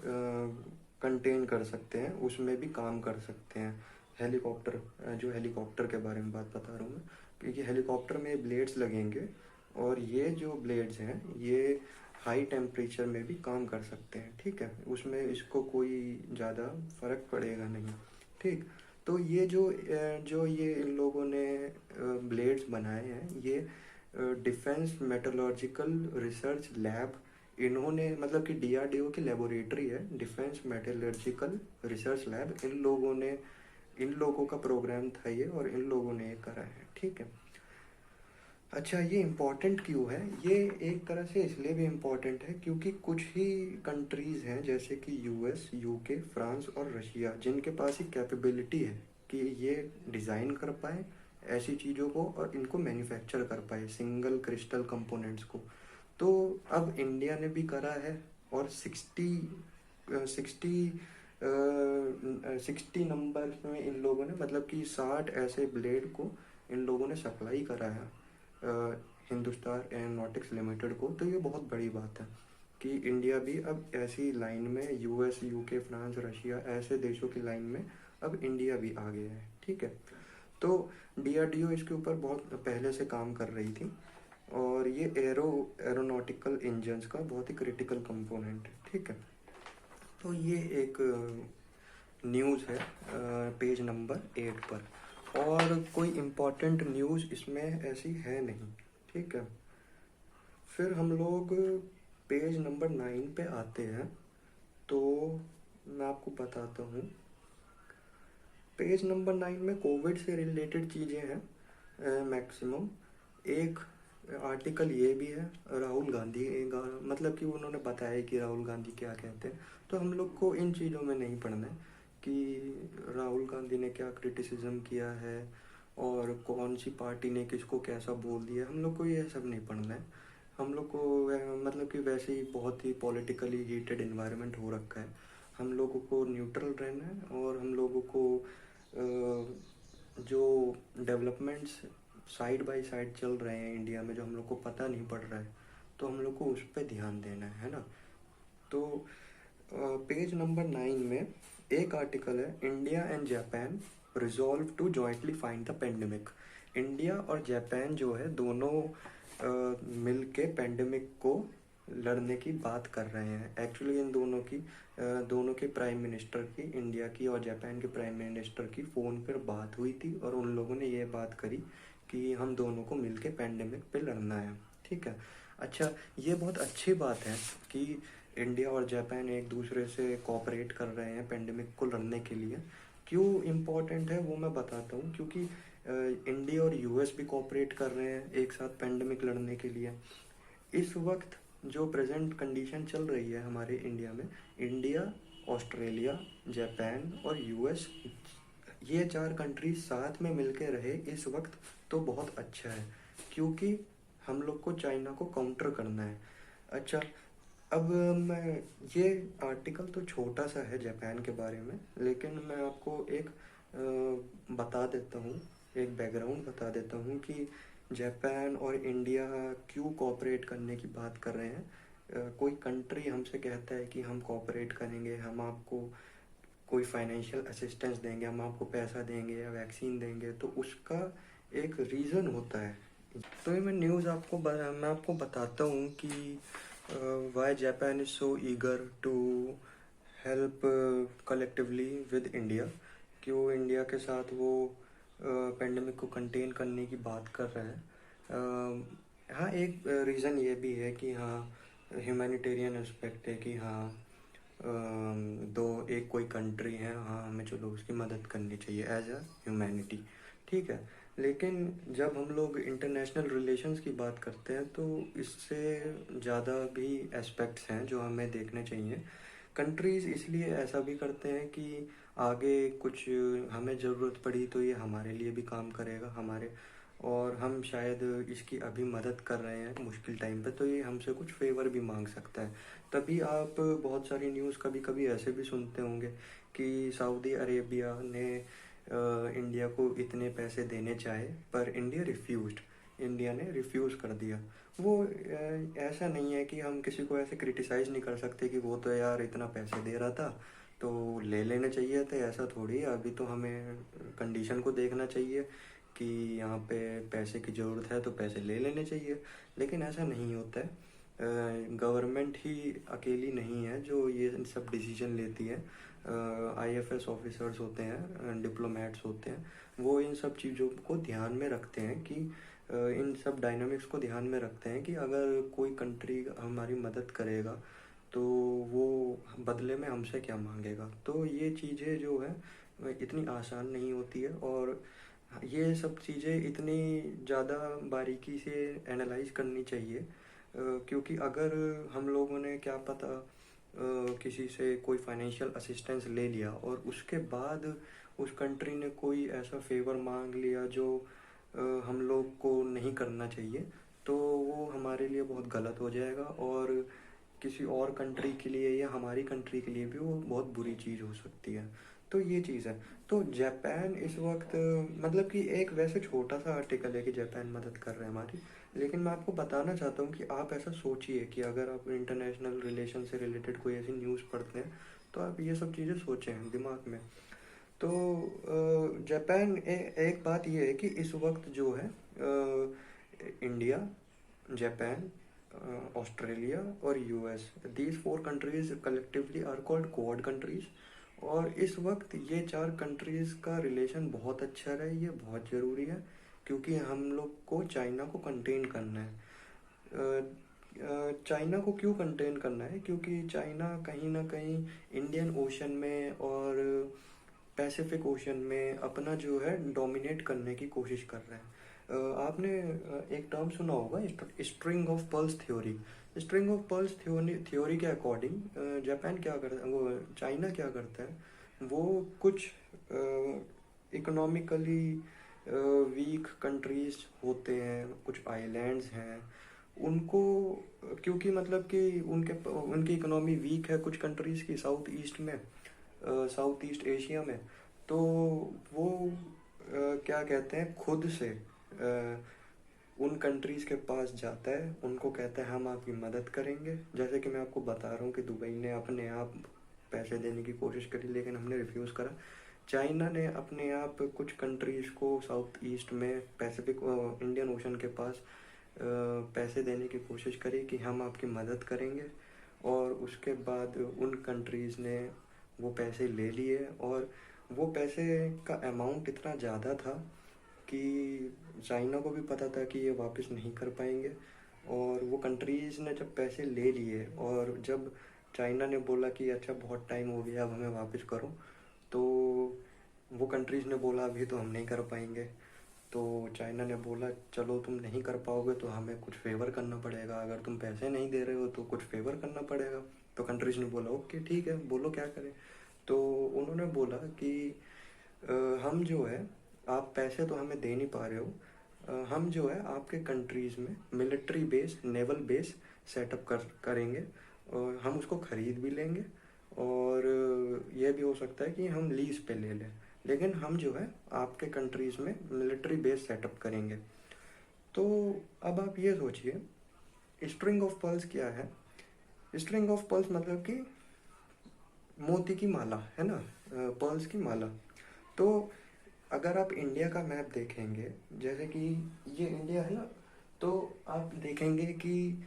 कंटेन कर सकते हैं, उसमें भी काम कर सकते हैं। हेलीकॉप्टर जो हेलीकॉप्टर के बारे में बात बता रहा हूँ मैं, क्योंकि हेलीकॉप्टर में ब्लेड्स लगेंगे और ये जो ब्लेड्स हैं ये हाई टेम्परेचर में भी काम कर सकते हैं, ठीक है। उसमें इसको कोई ज़्यादा फर्क पड़ेगा नहीं, ठीक। तो ये जो ये इन लोगों ने ब्लेड्स बनाए हैं, ये डिफेंस मेटलर्जिकल रिसर्च लैब, इन्होंने मतलब कि डीआरडीओ की लेबोरेटरी है, डिफेंस मेटलर्जिकल रिसर्च लैब, इन लोगों का प्रोग्राम था ये और इन लोगों ने ये करा है, ठीक है। अच्छा, ये इम्पोर्टेंट क्यों है? ये एक तरह से इसलिए भी इम्पोर्टेंट है क्योंकि कुछ ही कंट्रीज़ हैं जैसे कि यूएस, यूके, फ्रांस और रशिया, जिनके पास ही कैपेबिलिटी है कि ये डिज़ाइन कर पाए ऐसी चीज़ों को और इनको मैन्युफैक्चर कर पाए सिंगल क्रिस्टल कंपोनेंट्स को। तो अब इंडिया ने भी करा है और 60 नंबर में इन लोगों ने, मतलब कि 60 ऐसे ब्लेड को इन लोगों ने सप्लाई करा है हिंदुस्तान एरोनॉटिक्स लिमिटेड को। तो ये बहुत बड़ी बात है कि इंडिया भी अब ऐसी लाइन में, यूएस, यूके, फ्रांस, रशिया ऐसे देशों की लाइन में अब इंडिया भी आ गया है, ठीक है। तो डीआरडीओ इसके ऊपर बहुत पहले से काम कर रही थी और ये एरोनॉटिकल इंजन्स का बहुत ही क्रिटिकल कंपोनेंट है, ठीक है। तो ये एक न्यूज़ है पेज नंबर 8 पर, और कोई इम्पोर्टेंट न्यूज़ इसमें ऐसी है नहीं, ठीक है। फिर हम लोग पेज नंबर 9 पे आते हैं, तो मैं आपको बताता हूँ। पेज नंबर 9 में कोविड से रिलेटेड चीज़ें हैं मैक्सिमम। एक आर्टिकल ये भी है, राहुल गांधी मतलब कि उन्होंने बताया कि राहुल गांधी क्या कहते हैं। तो हम लोग को इन चीज़ों में नहीं पढ़ना है कि राहुल गांधी ने क्या क्रिटिसिज्म किया है और कौन सी पार्टी ने किसको कैसा बोल दिया, हम लोग को ये सब नहीं पढ़ना है। हम लोग को मतलब कि वैसे ही बहुत ही पॉलिटिकली हीटेड इन्वायरमेंट हो रखा है, हम लोगों को न्यूट्रल रहना है। और हम लोगों को जो डेवलपमेंट्स साइड बाय साइड चल रहे हैं इंडिया में, जो हम लोग को पता नहीं पड़ रहा है, तो हम लोग को उस पर ध्यान देना है ना। तो पेज नंबर 9 में एक आर्टिकल है, India and Japan resolve to jointly find the pandemic. India और जापान जो है दोनों मिल के पेंडेमिक को लड़ने की बात कर रहे हैं। एक्चुअली इन दोनों के प्राइम मिनिस्टर की, इंडिया की और जापान के प्राइम मिनिस्टर की फ़ोन पर बात हुई थी और उन लोगों ने ये बात करी कि हम दोनों को मिल के पेंडेमिक पे लड़ना है, ठीक है। अच्छा, ये बहुत अच्छी बात है कि इंडिया और जापान एक दूसरे से कोऑपरेट कर रहे हैं पेंडेमिक को लड़ने के लिए। क्यों इम्पोर्टेंट है वो मैं बताता हूँ, क्योंकि इंडिया और यूएस भी कोऑपरेट कर रहे हैं एक साथ पेंडेमिक लड़ने के लिए। इस वक्त जो प्रेजेंट कंडीशन चल रही है हमारे इंडिया में, इंडिया, ऑस्ट्रेलिया, जापान और यूएस, ये 4 कंट्रीज साथ में मिलके रहे इस वक्त तो बहुत अच्छा है, क्योंकि हम लोग को चाइना को काउंटर करना है। अच्छा, अब मैं ये आर्टिकल तो छोटा सा है जापान के बारे में, लेकिन मैं आपको एक बता देता हूँ, एक बैकग्राउंड बता देता हूँ कि जापान और इंडिया क्यों कोऑपरेट करने की बात कर रहे हैं। कोई कंट्री हमसे कहता है कि हम कोऑपरेट करेंगे, हम आपको कोई फाइनेंशियल असिस्टेंस देंगे, हम आपको पैसा देंगे या वैक्सीन देंगे, तो उसका एक रीज़न होता है। तो ये मैं आपको बताता हूँ कि why Japan is so eager to help collectively with India. क्यों इंडिया के साथ वो पेंडेमिक को कंटेन करने की बात कर रहे हैं। हाँ, एक रीज़न ये भी है कि हाँ, ह्यूमैनिटेरियन एस्पेक्ट है कि हाँ, दो एक कोई कंट्री है, हाँ हमें चलो उसकी मदद करनी चाहिए एज अ ह्यूमैनिटी। ठीक है, लेकिन जब हम लोग इंटरनेशनल रिलेशंस की बात करते हैं तो इससे ज़्यादा भी एस्पेक्ट्स हैं जो हमें देखने चाहिए। कंट्रीज़ इसलिए ऐसा भी करते हैं कि आगे कुछ हमें ज़रूरत पड़ी तो ये हमारे लिए भी काम करेगा, हमारे, और हम शायद इसकी अभी मदद कर रहे हैं मुश्किल टाइम पे, तो ये हमसे कुछ फेवर भी मांग सकता है। तभी आप बहुत सारी न्यूज़ कभी कभी ऐसे भी सुनते होंगे कि सऊदी अरेबिया ने इंडिया को इतने पैसे देने चाहे पर इंडिया ने रिफ्यूज़ कर दिया। वो ऐसा नहीं है कि हम किसी को ऐसे क्रिटिसाइज़ नहीं कर सकते कि वो तो यार इतना पैसे दे रहा था तो ले लेने चाहिए थे, ऐसा थोड़ी है। अभी तो हमें कंडीशन को देखना चाहिए कि यहाँ पे पैसे की ज़रूरत है तो पैसे ले लेने चाहिए। लेकिन ऐसा नहीं होता है। गवर्नमेंट ही अकेली नहीं है जो ये सब डिसीजन लेती है। आईएफएस ऑफिसर्स होते हैं, डिप्लोमेट्स होते हैं, वो इन सब चीज़ों को ध्यान में रखते हैं कि इन सब डायनामिक्स को ध्यान में रखते हैं कि अगर कोई कंट्री हमारी मदद करेगा तो वो बदले में हमसे क्या मांगेगा। तो ये चीज़ें जो है इतनी आसान नहीं होती है, और ये सब चीज़ें इतनी ज़्यादा बारीकी से एनालाइज करनी चाहिए। क्योंकि अगर हम लोगों ने क्या पता किसी से कोई फाइनेंशियल असिस्टेंस ले लिया और उसके बाद उस कंट्री ने कोई ऐसा फेवर मांग लिया जो हम लोग को नहीं करना चाहिए, तो वो हमारे लिए बहुत गलत हो जाएगा, और किसी और कंट्री के लिए या हमारी कंट्री के लिए भी वो बहुत बुरी चीज़ हो सकती है। तो ये चीज़ है। तो जापान इस वक्त, मतलब कि एक वैसे छोटा सा आर्टिकल है कि जापान मदद कर रहा है हमारी, लेकिन मैं आपको बताना चाहता हूँ कि आप ऐसा सोचिए कि अगर आप इंटरनेशनल रिलेशन से रिलेटेड कोई ऐसी न्यूज़ पढ़ते हैं तो आप ये सब चीज़ें सोचें दिमाग में। तो जापान, एक बात ये है कि इस वक्त जो है इंडिया, जापान, ऑस्ट्रेलिया और US, these four countries collectively are called Quad countries. और इस वक्त ये चार कंट्रीज का रिलेशन बहुत अच्छा रहे, ये बहुत ज़रूरी है, क्योंकि हम लोग को चाइना को कंटेन करना है। चाइना को क्यों कंटेन करना है? क्योंकि चाइना कहीं ना कहीं इंडियन ओशन में और पैसिफिक ओशन में अपना जो है डोमिनेट करने की कोशिश कर रहे हैं। आपने एक टर्म सुना होगा, string of pearls theory. String of pearls theory के अकॉर्डिंग जापान क्या करता है, वो चाइना क्या करता है, वो कुछ इकोनॉमिकली वीक कंट्रीज होते हैं, कुछ आइलैंड्स हैं, उनको, क्योंकि मतलब कि उनकी इकोनॉमी वीक है कुछ कंट्रीज़ की साउथ ईस्ट में, साउथ ईस्ट एशिया में, तो वो क्या कहते हैं, खुद से उन कंट्रीज़ के पास जाता है, उनको कहता है हम आपकी मदद करेंगे। जैसे कि मैं आपको बता रहा हूँ कि दुबई ने अपने आप पैसे देने की कोशिश करी लेकिन हमने रिफ्यूज़ करा। चाइना ने अपने आप कुछ कंट्रीज़ को साउथ ईस्ट में पैसिफिक इंडियन ओशन के पास पैसे देने की कोशिश करी कि हम आपकी मदद करेंगे, और उसके बाद उन कंट्रीज़ ने वो पैसे ले लिए, और वो पैसे का अमाउंट इतना ज़्यादा था कि चाइना को भी पता था कि ये वापस नहीं कर पाएंगे। और वो कंट्रीज़ ने जब पैसे ले लिए और जब चाइना ने बोला कि अच्छा बहुत टाइम हो गया अब हमें वापस करो, तो वो कंट्रीज़ ने बोला अभी तो हम नहीं कर पाएंगे। तो चाइना ने बोला चलो तुम नहीं कर पाओगे तो हमें कुछ फेवर करना पड़ेगा, अगर तुम पैसे नहीं दे रहे हो तो कुछ फेवर करना पड़ेगा। तो कंट्रीज़ ने बोला ओके ठीक है, बोलो क्या करें। तो उन्होंने बोला कि अ, हम जो है, आप पैसे तो हमें दे नहीं पा रहे हो, हम जो है आपके कंट्रीज़ में military base, naval base setup करेंगे, और हम उसको ख़रीद भी लेंगे, और ये भी हो सकता है कि हम लीज़ पे ले लें, लेकिन हम जो है आपके कंट्रीज़ में मिलिट्री बेस सेटअप करेंगे। तो अब आप ये सोचिए, स्ट्रिंग ऑफ पर्ल्स क्या है? स्ट्रिंग ऑफ पर्ल्स मतलब कि मोती की माला, है ना, पर्ल्स की माला। तो अगर आप इंडिया का मैप देखेंगे, जैसे कि ये इंडिया है ना, तो आप देखेंगे कि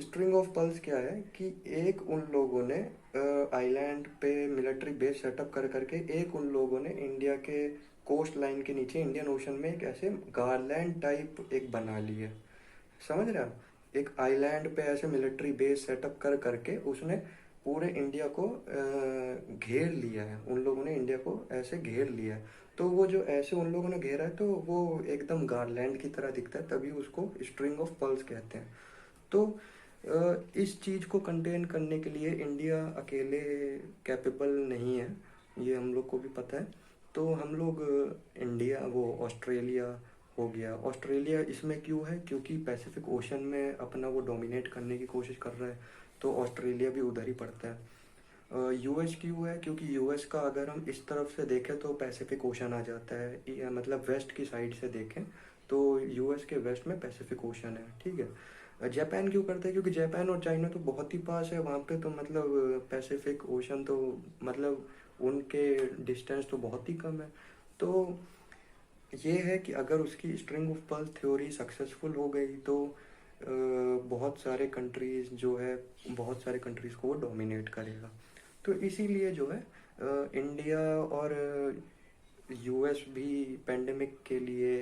स्ट्रिंग ऑफ पर्ल्स क्या है कि एक उन लोगों ने आइलैंड पे मिलिट्री बेस सेटअप कर करके, एक उन लोगों ने इंडिया के कोस्ट लाइन के नीचे इंडियन ओशन में एक ऐसे गार्लैंड टाइप एक बना ली है। समझ रहे हैं आप? एक आइलैंड पे ऐसे मिलिट्री बेस सेटअप कर करके उसने पूरे इंडिया को घेर लिया है। उन लोगों ने इंडिया को ऐसे घेर लिया है। तो वो जो ऐसे उन लोगों ने घेरा है, तो वो एकदम गार्लैंड की तरह दिखता है, तभी उसको स्ट्रिंग ऑफ पर्ल्स कहते हैं। तो इस चीज़ को कंटेन करने के लिए इंडिया अकेले कैपेबल नहीं है, ये हम लोग को भी पता है। तो हम लोग इंडिया, वो ऑस्ट्रेलिया हो गया, ऑस्ट्रेलिया इसमें क्यों है? क्योंकि पैसिफिक ओशन में अपना वो डोमिनेट करने की कोशिश कर रहा है, तो ऑस्ट्रेलिया भी उधर ही पड़ता है। यूएस क्यों है? क्योंकि यूएस का अगर हम इस तरफ से देखें तो पैसिफिक ओशन आ जाता है, मतलब वेस्ट की साइड से देखें तो यूएस के वेस्ट में पैसिफिक ओशन है, ठीक है। जापान क्यों करता है? क्योंकि जापान और चाइना तो बहुत ही पास है, वहाँ पे तो मतलब पैसिफिक ओशन तो मतलब उनके डिस्टेंस तो बहुत ही कम है। तो ये है कि अगर उसकी string of pearls theory successful हो गई तो बहुत सारे कंट्रीज़ जो है, बहुत सारे कंट्रीज़ को वो डोमिनेट करेगा। तो इसीलिए जो है इंडिया और यूएस भी पेंडेमिक के लिए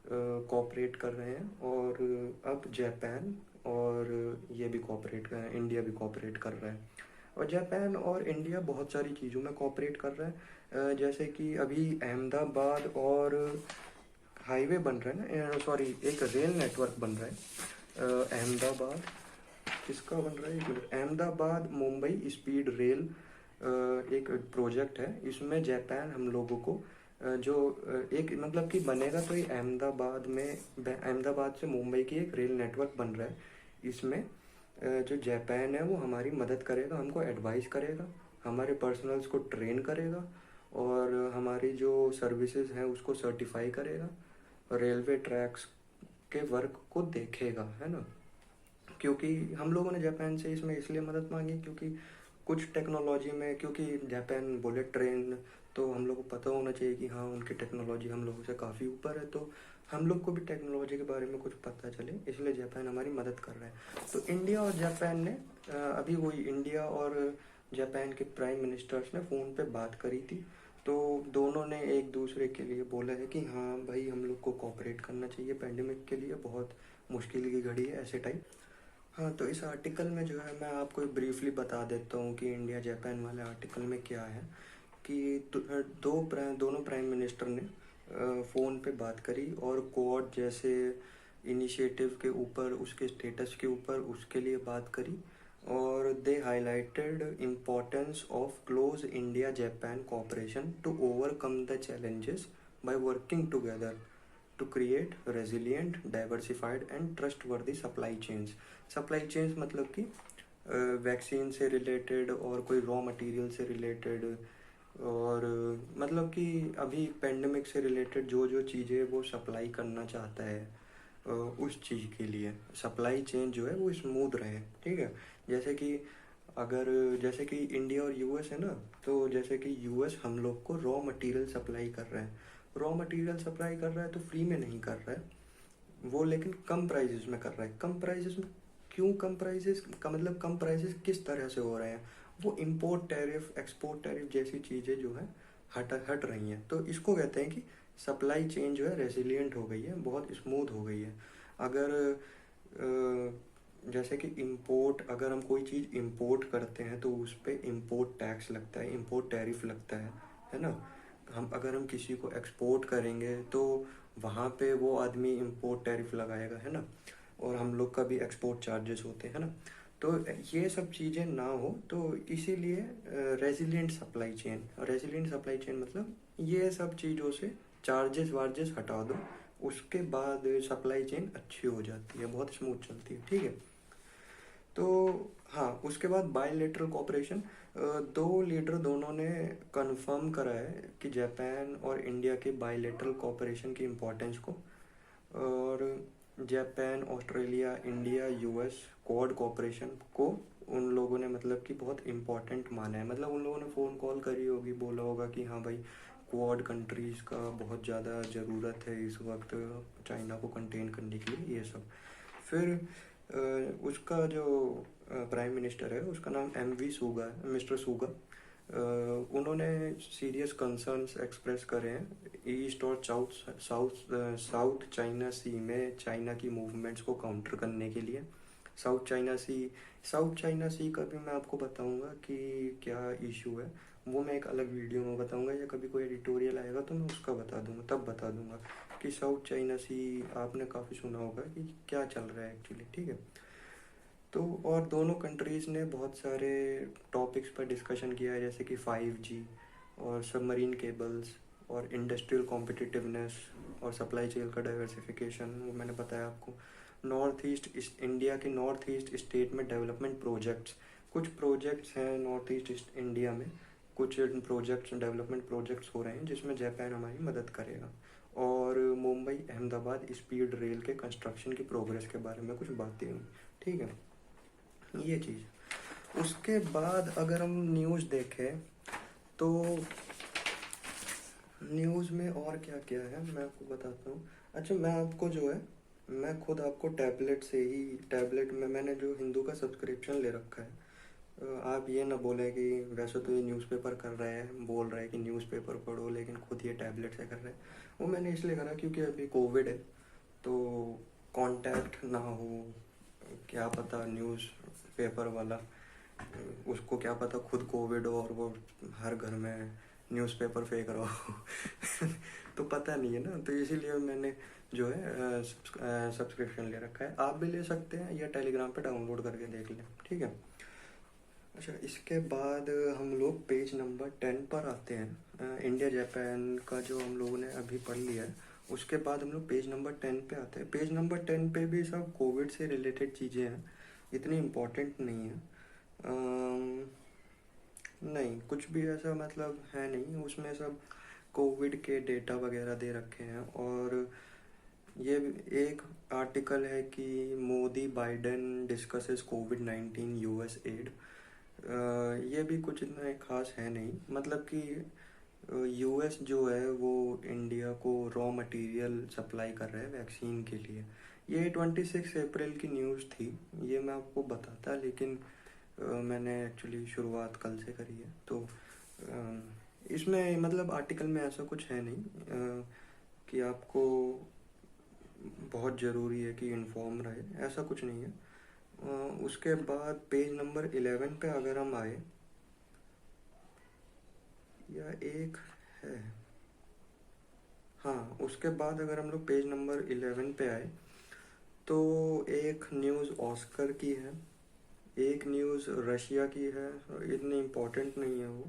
कोऑपरेट कर रहे हैं, और अब जापान और ये भी कोऑपरेट कर रहे हैं, इंडिया भी कोऑपरेट कर रहा है। और जापान और इंडिया बहुत सारी चीज़ों में कोऑपरेट कर रहा है। जैसे कि अभी अहमदाबाद और हाईवे बन रहा है ना, सॉरी, एक रेल नेटवर्क बन रहा है अहमदाबाद, किसका बन रहा है, एक minute, Ahmedabad Mumbai speed rail, एक प्रोजेक्ट है। इसमें जापान हम लोगों को जो एक मतलब कि बनेगा, तो ये अहमदाबाद में, अहमदाबाद से मुंबई की एक रेल नेटवर्क बन रहा है। इसमें जो जापान है वो हमारी मदद करेगा, हमको एडवाइस करेगा, हमारे पर्सनल्स को ट्रेन करेगा, और हमारी जो सर्विसेज हैं उसको सर्टिफाई करेगा, रेलवे ट्रैक्स के वर्क को देखेगा, है ना। क्योंकि हम लोगों ने जापान से इसमें इसलिए मदद मांगी क्योंकि कुछ टेक्नोलॉजी में, क्योंकि जापान बुलेट ट्रेन, तो हम लोग को पता होना चाहिए कि हाँ उनकी टेक्नोलॉजी हम लोगों से काफ़ी ऊपर है, तो हम लोग को भी टेक्नोलॉजी के बारे में कुछ पता चले, इसलिए जापान हमारी मदद कर रहा है। तो इंडिया और जापान ने अभी वही इंडिया और जापान के प्राइम मिनिस्टर्स ने फ़ोन पे बात करी थी। तो दोनों ने एक दूसरे के लिए बोला है कि हाँ भाई हम लोग को कोऑपरेट करना चाहिए, पेंडेमिक के लिए बहुत मुश्किल की घड़ी है ऐसे टाइम। हाँ, तो इस आर्टिकल में जो है मैं आपको ब्रीफली बता देता हूँ कि इंडिया जापान वाले आर्टिकल में क्या है। कि दोनों प्राइम मिनिस्टर ने फ़ोन पे बात करी, और क्वाड जैसे इनिशिएटिव के ऊपर, उसके स्टेटस के ऊपर, उसके लिए बात करी। और they highlighted importance of close India Japan cooperation to overcome the challenges by working together to create resilient, diversified and trustworthy supply chains. Supply chains मतलब कि वैक्सीन से रिलेटेड और कोई रॉ मटेरियल से रिलेटेड, और मतलब कि अभी पेंडेमिक से रिलेटेड जो जो चीज़ें वो सप्लाई करना चाहता है, उस चीज़ के लिए सप्लाई चेन जो है वो स्मूथ रहे, ठीक है। जैसे कि अगर, जैसे कि इंडिया और यूएस है ना, तो जैसे कि यूएस हम लोग को रॉ मटेरियल सप्लाई कर रहा है, रॉ मटेरियल सप्लाई कर रहा है तो फ्री में नहीं कर रहा है वो, लेकिन कम प्राइजेस में कर रहा है। कम प्राइजेस में क्यों? कम प्राइजेस का मतलब कम प्राइजेस किस तरह से हो रहे हैं? वो इम्पोर्ट टैरिफ, एक्सपोर्ट टैरिफ जैसी चीज़ें जो है हट रही हैं। तो इसको कहते हैं कि सप्लाई चेन जो है रेसिलियंट हो गई है, बहुत स्मूथ हो गई है। अगर जैसे कि इंपोर्ट, अगर हम कोई चीज़ इंपोर्ट करते हैं तो उस पर इम्पोर्ट टैक्स लगता है, इम्पोर्ट टैरिफ लगता है ना। अगर हम किसी को एक्सपोर्ट करेंगे तो वहाँ पे वो आदमी इम्पोर्ट टैरिफ लगाएगा, है ना, और हम लोग का भी एक्सपोर्ट चार्जेस होते हैं ना। तो ये सब चीज़ें ना हो, तो इसीलिए resilient supply chain, resilient supply chain मतलब ये सब चीज़ों से चार्जेस वार्जेस हटा दो, उसके बाद सप्लाई चेन अच्छी हो जाती है, बहुत स्मूथ चलती है, ठीक है। तो हाँ, उसके बाद बायलैटरल कोऑपरेशन। दो लीडर दोनों ने कंफर्म करा है कि जापान और इंडिया के बायलैटरल कोऑपरेशन की इम्पोर्टेंस को। और Japan, Australia, India, US quad cooperation को उन लोगों ने मतलब कि बहुत इम्पोर्टेंट माना है। मतलब उन लोगों ने फ़ोन कॉल करी होगी, बोला होगा कि हाँ भाई, क्वाड कंट्रीज़ का बहुत ज़्यादा ज़रूरत है इस वक्त चाइना को कंटेन करने के लिए, ये सब। फिर उसका जो प्राइम मिनिस्टर है, उसका नाम MV सुगा है, मिस्टर सुगा। उन्होंने सीरियस कंसर्न्स एक्सप्रेस करे हैं ईस्ट और साउथ चाइना सी में चाइना की मूवमेंट्स को काउंटर करने के लिए। साउथ चाइना सी साउथ चाइना सी का भी मैं आपको बताऊंगा कि क्या इशू है। वो मैं एक अलग वीडियो में बताऊंगा, या कभी कोई एडिटोरियल आएगा तो मैं उसका बता दूंगा, तब बता दूंगा कि साउथ चाइना सी आपने काफ़ी सुना होगा कि क्या चल रहा है एक्चुअली, ठीक है। तो और दोनों कंट्रीज़ ने बहुत सारे टॉपिक्स पर डिस्कशन किया है, जैसे कि 5G और सबमरीन केबल्स और इंडस्ट्रियल कॉम्पिटिटिवनेस और सप्लाई चेन का डाइवर्सिफिकेशन, वो मैंने बताया आपको। नॉर्थ ईस्ट इंडिया के नॉर्थ ईस्ट स्टेट में डेवलपमेंट प्रोजेक्ट्स, कुछ प्रोजेक्ट्स हैं नॉर्थ ईस्ट इंडिया में, कुछ प्रोजेक्ट्स, डेवलपमेंट प्रोजेक्ट्स हो रहे हैं जिसमें जापान हमारी मदद करेगा। और मुंबई अहमदाबाद स्पीड रेल के कंस्ट्रक्शन की प्रोग्रेस के बारे में कुछ बातें हुई, ठीक है, ये चीज़। उसके बाद अगर हम न्यूज़ देखें तो न्यूज़ में और क्या क्या है मैं आपको बताता हूँ। अच्छा, मैं आपको जो है, मैं खुद आपको टैबलेट में मैंने जो हिंदू का सब्सक्रिप्शन ले रखा है। आप ये ना बोले कि वैसे तो ये न्यूज़पेपर कर रहा है, बोल रहा है कि न्यूज़पेपर पढ़ो, लेकिन खुद ये टैबलेट से कर रहा है। वो मैंने इसलिए करा क्योंकि अभी कोविड है, तो कांटेक्ट ना हो, क्या पता न्यूज़ पेपर वाला, उसको क्या पता खुद कोविड हो और वो हर घर में न्यूज़पेपर फेंक रहा हो। तो पता नहीं है ना, तो इसीलिए मैंने जो है सब्सक्रिप्शन ले रखा है। आप भी ले सकते हैं या टेलीग्राम पे डाउनलोड करके देख लें, ठीक है। अच्छा, इसके बाद हम लोग पेज नंबर 10 पर आते हैं। इंडिया जापान का जो हम लोगों ने अभी पढ़ लिया है, उसके बाद हम लोग पेज नंबर 10 पे आते हैं। पेज नंबर 10 पे भी सब कोविड से रिलेटेड चीज़ें हैं, इतनी इम्पोर्टेंट नहीं है। अम, नहीं, कुछ भी ऐसा मतलब है नहीं उसमें, सब कोविड के डेटा वगैरह दे रखे हैं। और ये एक आर्टिकल है कि मोदी बाइडेन डिस्कसेस कोविड-19 यूएस एड। ये भी कुछ इतना खास है नहीं, मतलब कि यूएस जो है वो इंडिया को रॉ मटेरियल सप्लाई कर रहा है वैक्सीन के लिए। ये 26 अप्रैल की न्यूज़ थी, ये मैं आपको बताता, लेकिन मैंने एक्चुअली शुरुआत कल से करी है। तो इसमें मतलब आर्टिकल में ऐसा कुछ है नहीं कि आपको बहुत ज़रूरी है कि इन्फॉर्म रहे, ऐसा कुछ नहीं है। उसके बाद पेज नंबर 11 पे अगर हम आए, या एक है, हाँ, उसके बाद अगर हम लोग पेज नंबर 11 पे आए तो एक न्यूज़ ऑस्कर की है, एक न्यूज़ रशिया की है, इतनी इम्पोर्टेंट नहीं है वो।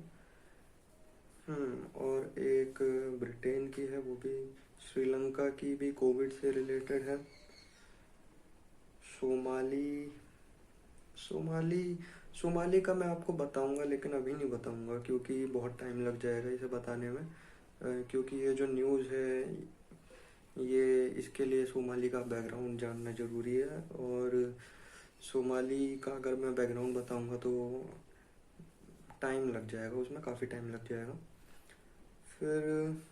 और एक ब्रिटेन की है, वो भी। श्रीलंका की भी कोविड से रिलेटेड है। सोमाली सोमाली सोमाली का मैं आपको बताऊंगा, लेकिन अभी नहीं बताऊंगा क्योंकि बहुत टाइम लग जाएगा इसे बताने में। क्योंकि ये जो न्यूज़ है, ये इसके लिए सोमाली का बैकग्राउंड जानना ज़रूरी है। और सोमाली का अगर मैं बैकग्राउंड बताऊंगा तो टाइम लग जाएगा, उसमें काफ़ी टाइम लग जाएगा। फिर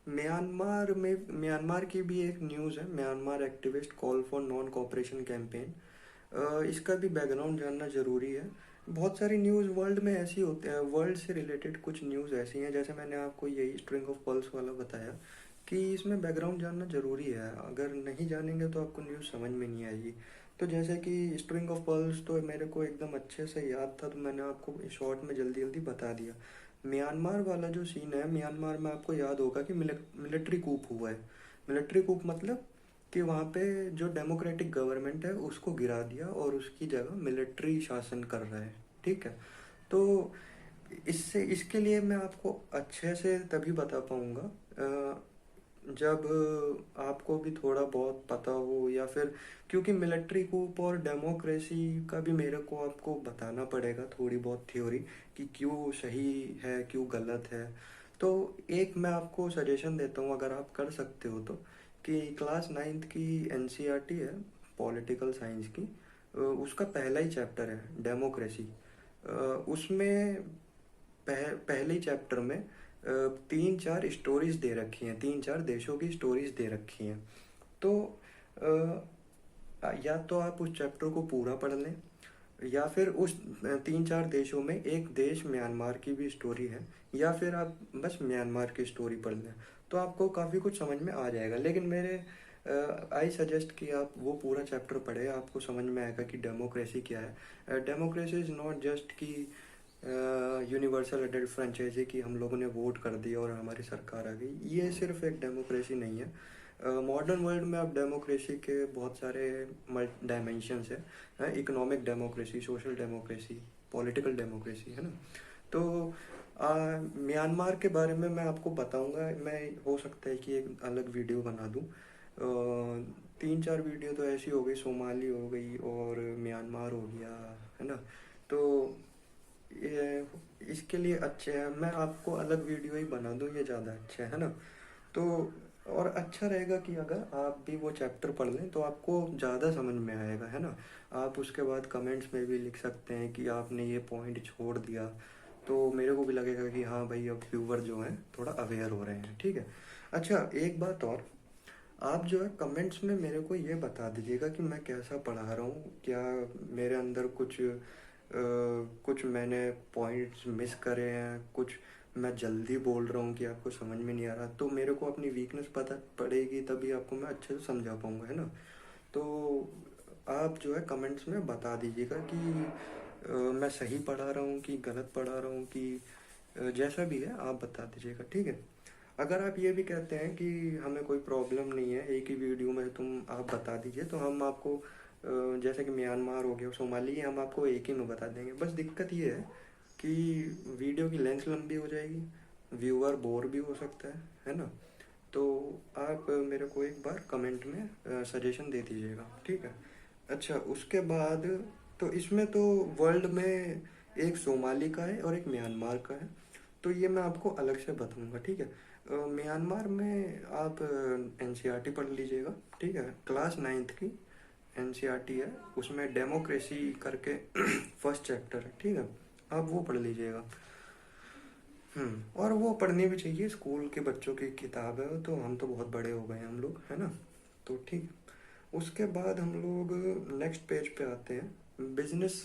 म्यांमार की भी एक न्यूज़ है, Myanmar activist call for non cooperation campaign. इसका भी बैकग्राउंड जानना ज़रूरी है। बहुत सारी न्यूज़ वर्ल्ड में ऐसी होते हैं, वर्ल्ड से रिलेटेड कुछ न्यूज़ ऐसी हैं, जैसे मैंने आपको यही स्ट्रिंग ऑफ पर्ल्स वाला बताया कि इसमें बैकग्राउंड जानना ज़रूरी है। अगर नहीं जानेंगे तो आपको न्यूज़ समझ में नहीं आएगी। तो जैसे कि स्ट्रिंग ऑफ पर्ल्स तो मेरे को एकदम अच्छे से याद था, तो मैंने आपको शॉर्ट में जल्दी जल्दी बता दिया। म्यांमार वाला जो सीन है, म्यांमार में आपको याद होगा कि मिलिट्री कूप हुआ है। मिलिट्री कूप मतलब कि वहाँ पे जो डेमोक्रेटिक गवर्नमेंट है उसको गिरा दिया और उसकी जगह मिलिट्री शासन कर रहा है, ठीक है। तो इसके लिए मैं आपको अच्छे से तभी बता पाऊँगा जब आपको भी थोड़ा बहुत पता हो, या फिर क्योंकि मिलिट्री कूप और डेमोक्रेसी का भी मेरे को आपको बताना पड़ेगा थोड़ी बहुत थ्योरी कि क्यों सही है क्यों गलत है। तो एक मैं आपको सजेशन देता हूँ, अगर आप कर सकते हो तो, कि क्लास नाइन्थ की एनसीईआरटी है पॉलिटिकल साइंस की, उसका पहला ही चैप्टर है डेमोक्रेसी। उसमें पहले ही चैप्टर में तीन चार स्टोरीज दे रखी हैं, तीन चार देशों की स्टोरीज दे रखी हैं। तो या तो आप उस चैप्टर को पूरा पढ़ लें, या फिर उस तीन चार देशों में एक देश म्यांमार की भी स्टोरी है, या फिर आप बस म्यांमार की स्टोरी पढ़ लें, तो आपको काफ़ी कुछ समझ में आ जाएगा। लेकिन मेरे आई सजेस्ट कि आप वो पूरा चैप्टर पढ़े, आपको समझ में आएगा कि डेमोक्रेसी क्या है। डेमोक्रेसी इज़ नॉट जस्ट कि यूनिवर्सल अडल्ट फ्रेंचाइजी की हम लोगों ने वोट कर दिया और हमारी सरकार आ गई, ये सिर्फ एक डेमोक्रेसी नहीं है। मॉडर्न वर्ल्ड में अब डेमोक्रेसी के बहुत सारे डायमेंशंस है, economic democracy, social democracy, political democracy, है ना। तो म्यांमार के बारे में मैं आपको बताऊंगा, मैं हो सकता है कि एक अलग वीडियो बना दूं। तीन चार वीडियो तो ऐसी हो गई, सोमाली हो गई और म्यांमार हो गया, है ना। तो ये इसके लिए अच्छे हैं, मैं आपको अलग वीडियो ही बना दूं, ये ज़्यादा अच्छा है ना। तो और अच्छा रहेगा कि अगर आप भी वो चैप्टर पढ़ लें तो आपको ज़्यादा समझ में आएगा, है ना। आप उसके बाद कमेंट्स में भी लिख सकते हैं कि आपने ये पॉइंट छोड़ दिया, तो मेरे को भी लगेगा कि हाँ भाई अब व्यूवर जो हैं थोड़ा अवेयर हो रहे हैं, ठीक है। अच्छा, एक बात और, आप जो है कमेंट्स में मेरे को ये बता दीजिएगा कि मैं कैसा पढ़ा रहा हूँ, क्या मेरे अंदर कुछ मैंने पॉइंट्स मिस करे हैं, कुछ मैं जल्दी बोल रहा हूँ कि आपको समझ में नहीं आ रहा। तो मेरे को अपनी वीकनेस पता पड़ेगी, तभी आपको मैं अच्छे से समझा पाऊँगा, है ना। तो आप जो है कमेंट्स में बता दीजिएगा कि मैं सही पढ़ा रहा हूँ कि गलत पढ़ा रहा हूँ, कि जैसा भी है आप बता दीजिएगा, ठीक है। अगर आप ये भी कहते हैं कि हमें कोई प्रॉब्लम नहीं है, एक ही वीडियो में तुम आप बता दीजिए, तो हम आपको जैसे कि म्यांमार हो गया, सोमाली, हम आपको एक ही में बता देंगे। बस दिक्कत ये है कि वीडियो की लेंथ लंबी हो जाएगी, व्यूअर बोर भी हो सकता है ना। तो आप मेरे को एक बार कमेंट में सजेशन दे दीजिएगा, ठीक है। अच्छा, उसके बाद तो इसमें तो वर्ल्ड में एक सोमाली का है और एक म्यांमार का है, तो ये मैं आपको अलग से बताऊंगा, ठीक है। म्यांमार में आप एनसीईआरटी पढ़ लीजिएगा, ठीक है। क्लास नाइन्थ की एनसीईआरटी है, उसमें डेमोक्रेसी करके फर्स्ट चैप्टर है, ठीक है। आप वो पढ़ लीजिएगा। और वो पढ़नी भी चाहिए, स्कूल के बच्चों की किताब है, तो हम तो बहुत बड़े हो गए हैं हम लोग, है ना। तो ठीक, उसके बाद हम लोग नेक्स्ट पेज पे आते हैं, बिजनेस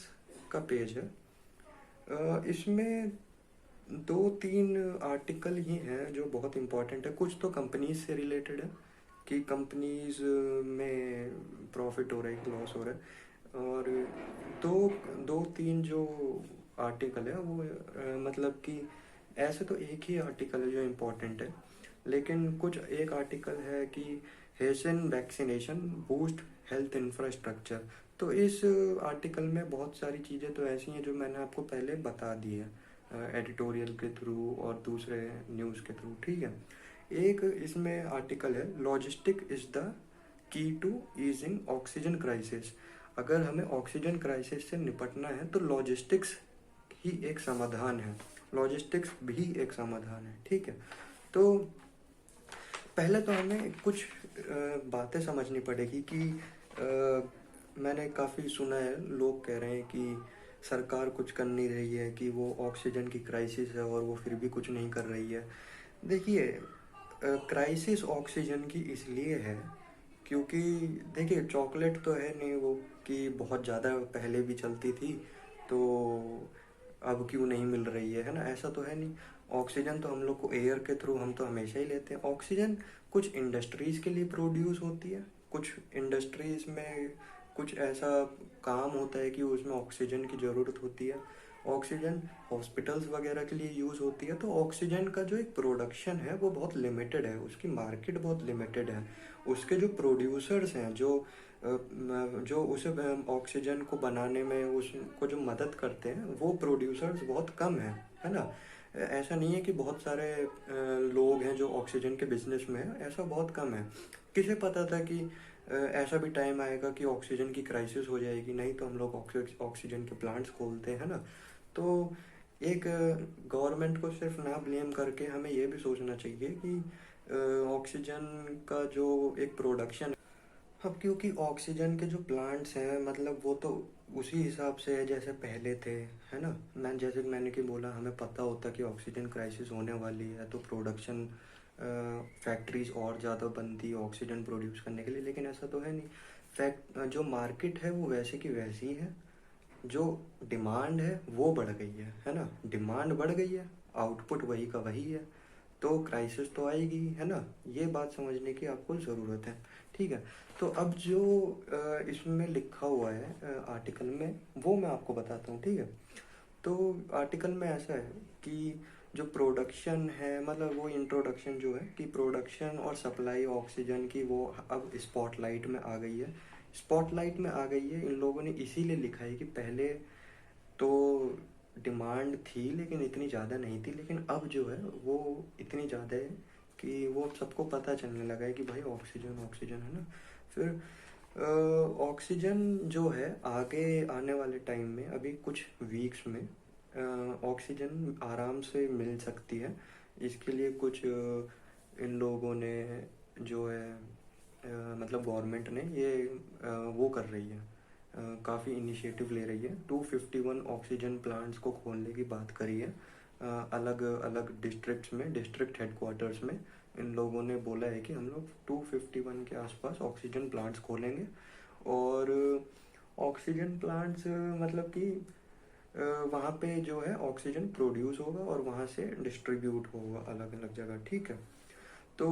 का पेज है। इसमें दो तीन आर्टिकल ही हैं जो बहुत इम्पोर्टेंट है। कुछ तो कंपनीज से रिलेटेड है कि कंपनीज में प्रॉफिट हो रहा है कि लॉस हो रहा है, और दो दो तीन जो आर्टिकल है वो मतलब कि ऐसे तो एक ही आर्टिकल है जो इम्पोर्टेंट है, लेकिन कुछ एक आर्टिकल है कि हेसन वैक्सीनेशन बूस्ट हेल्थ इंफ्रास्ट्रक्चर। तो इस आर्टिकल में बहुत सारी चीज़ें तो ऐसी हैं जो मैंने आपको पहले बता दी है, एडिटोरियल के थ्रू और दूसरे न्यूज़ के थ्रू, ठीक है। एक इसमें आर्टिकल है, logistic is the key to easing oxygen crisis. अगर हमें ऑक्सीजन क्राइसिस से निपटना है तो लॉजिस्टिक्स ही एक समाधान है, लॉजिस्टिक्स भी एक समाधान है, ठीक है। तो पहले तो हमें कुछ बातें समझनी पड़ेगी कि मैंने काफ़ी सुना है, लोग कह रहे हैं कि सरकार कुछ कर नहीं रही है, कि वो ऑक्सीजन की क्राइसिस है और वो फिर भी कुछ नहीं कर रही है। देखिए, क्राइसिस ऑक्सीजन की इसलिए है क्योंकि देखिए, चॉकलेट तो है नहीं वो कि बहुत ज़्यादा पहले भी चलती थी, तो अब क्यों नहीं मिल रही है ना, ऐसा तो है नहीं। ऑक्सीजन तो हम लोग को एयर के थ्रू हम तो हमेशा ही लेते हैं। ऑक्सीजन कुछ इंडस्ट्रीज़ के लिए प्रोड्यूस होती है, कुछ इंडस्ट्रीज़ में कुछ ऐसा काम होता है कि उसमें ऑक्सीजन की ज़रूरत होती है। ऑक्सीजन हॉस्पिटल्स वगैरह के लिए यूज़ होती है। तो ऑक्सीजन का जो एक प्रोडक्शन है वो बहुत लिमिटेड है, उसकी मार्केट बहुत लिमिटेड है। उसके जो प्रोड्यूसर्स हैं, जो जो उसे ऑक्सीजन को बनाने में उसको जो मदद करते हैं वो प्रोड्यूसर्स बहुत कम हैं, है ना। ऐसा नहीं है कि बहुत सारे लोग हैं जो ऑक्सीजन के बिजनेस में हैं, ऐसा बहुत कम है। किसे पता था कि ऐसा भी टाइम आएगा कि ऑक्सीजन की क्राइसिस हो जाएगी, नहीं तो हम लोग ऑक्सीजन के प्लांट्स खोलते हैं ना। तो एक गवर्नमेंट को सिर्फ ना ब्लेम करके हमें ये भी सोचना चाहिए कि ऑक्सीजन का जो एक प्रोडक्शन, अब क्योंकि ऑक्सीजन के जो प्लांट्स हैं मतलब वो तो उसी हिसाब से है जैसे पहले थे, है ना। जैसे कि मैंने कि बोला, हमें पता होता कि ऑक्सीजन क्राइसिस होने वाली है तो प्रोडक्शन फैक्ट्रीज और ज़्यादा बनती है ऑक्सीजन प्रोड्यूस करने के लिए, लेकिन ऐसा तो है नहीं। जो मार्केट है वो वैसे की वैसी ही है, जो डिमांड है वो बढ़ गई है ना। डिमांड बढ़ गई है, आउटपुट वही का वही है, तो क्राइसिस तो आएगी, है ना। ये बात समझने की आपको ज़रूरत है, ठीक है। तो अब जो इसमें लिखा हुआ है आर्टिकल में, वो मैं आपको बताता हूँ, ठीक है। तो आर्टिकल में ऐसा है कि जो प्रोडक्शन है, मतलब वो इंट्रोडक्शन जो है कि प्रोडक्शन और सप्लाई ऑक्सीजन की वो अब स्पॉटलाइट में आ गई है। स्पॉटलाइट में आ गई है इन लोगों ने इसीलिए लिखा है कि पहले तो डिमांड थी लेकिन इतनी ज़्यादा नहीं थी, लेकिन अब जो है वो इतनी ज़्यादा है कि वो सबको पता चलने लगा है कि भाई ऑक्सीजन ऑक्सीजन, है ना। फिर ऑक्सीजन जो है आगे आने वाले टाइम में, अभी कुछ वीक्स में ऑक्सीजन आराम से मिल सकती है। इसके लिए कुछ इन लोगों ने जो है मतलब गवर्नमेंट ने ये वो कर रही है, काफ़ी इनिशिएटिव ले रही है। 251 ऑक्सीजन प्लांट्स को खोलने की बात करी है अलग अलग डिस्ट्रिक्ट्स में, डिस्ट्रिक्ट हेडक्वार्टर्स में। इन लोगों ने बोला है कि हम लोग 251 के आसपास ऑक्सीजन प्लांट्स खोलेंगे। और ऑक्सीजन प्लांट्स मतलब कि वहाँ पे जो है ऑक्सीजन प्रोड्यूस होगा और वहाँ से डिस्ट्रीब्यूट होगा अलग अलग जगह, ठीक है। तो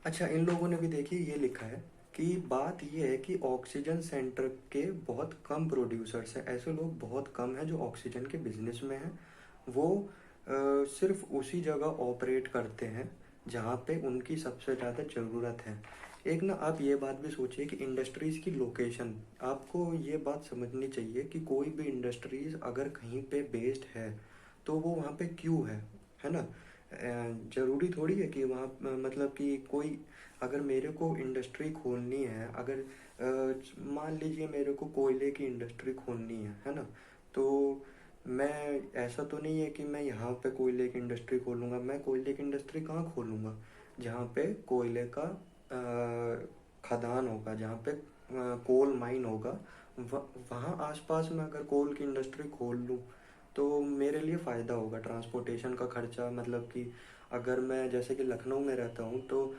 अच्छा, इन लोगों ने भी देखिए ये लिखा है कि बात ये है कि ऑक्सीजन सेंटर के बहुत कम प्रोड्यूसर्स हैं, ऐसे लोग बहुत कम हैं जो ऑक्सीजन के बिजनेस में हैं। वो सिर्फ उसी जगह ऑपरेट करते हैं जहाँ पे उनकी सबसे ज़्यादा ज़रूरत है। एक ना आप ये बात भी सोचिए कि इंडस्ट्रीज़ की लोकेशन, आपको ये बात समझनी चाहिए कि कोई भी इंडस्ट्रीज़ अगर कहीं पे बेस्ड है तो वो वहाँ पे क्यों है ना। ज़रूरी थोड़ी है कि वहाँ मतलब कि कोई, अगर मेरे को इंडस्ट्री खोलनी है, अगर मान लीजिए मेरे को कोयले की इंडस्ट्री खोलनी है ना। तो मैं, ऐसा तो नहीं है कि मैं यहाँ पे कोयले की इंडस्ट्री खोलूँगा। मैं कोयले की इंडस्ट्री कहाँ खोलूँगा? जहाँ पे कोयले का खदान होगा, जहाँ पे कोल माइन होगा, वहाँ आसपास में अगर कोल की इंडस्ट्री खोल लूँ तो मेरे लिए फ़ायदा होगा। ट्रांसपोर्टेशन का खर्चा, मतलब कि अगर मैं जैसे कि लखनऊ में रहता हूँ तो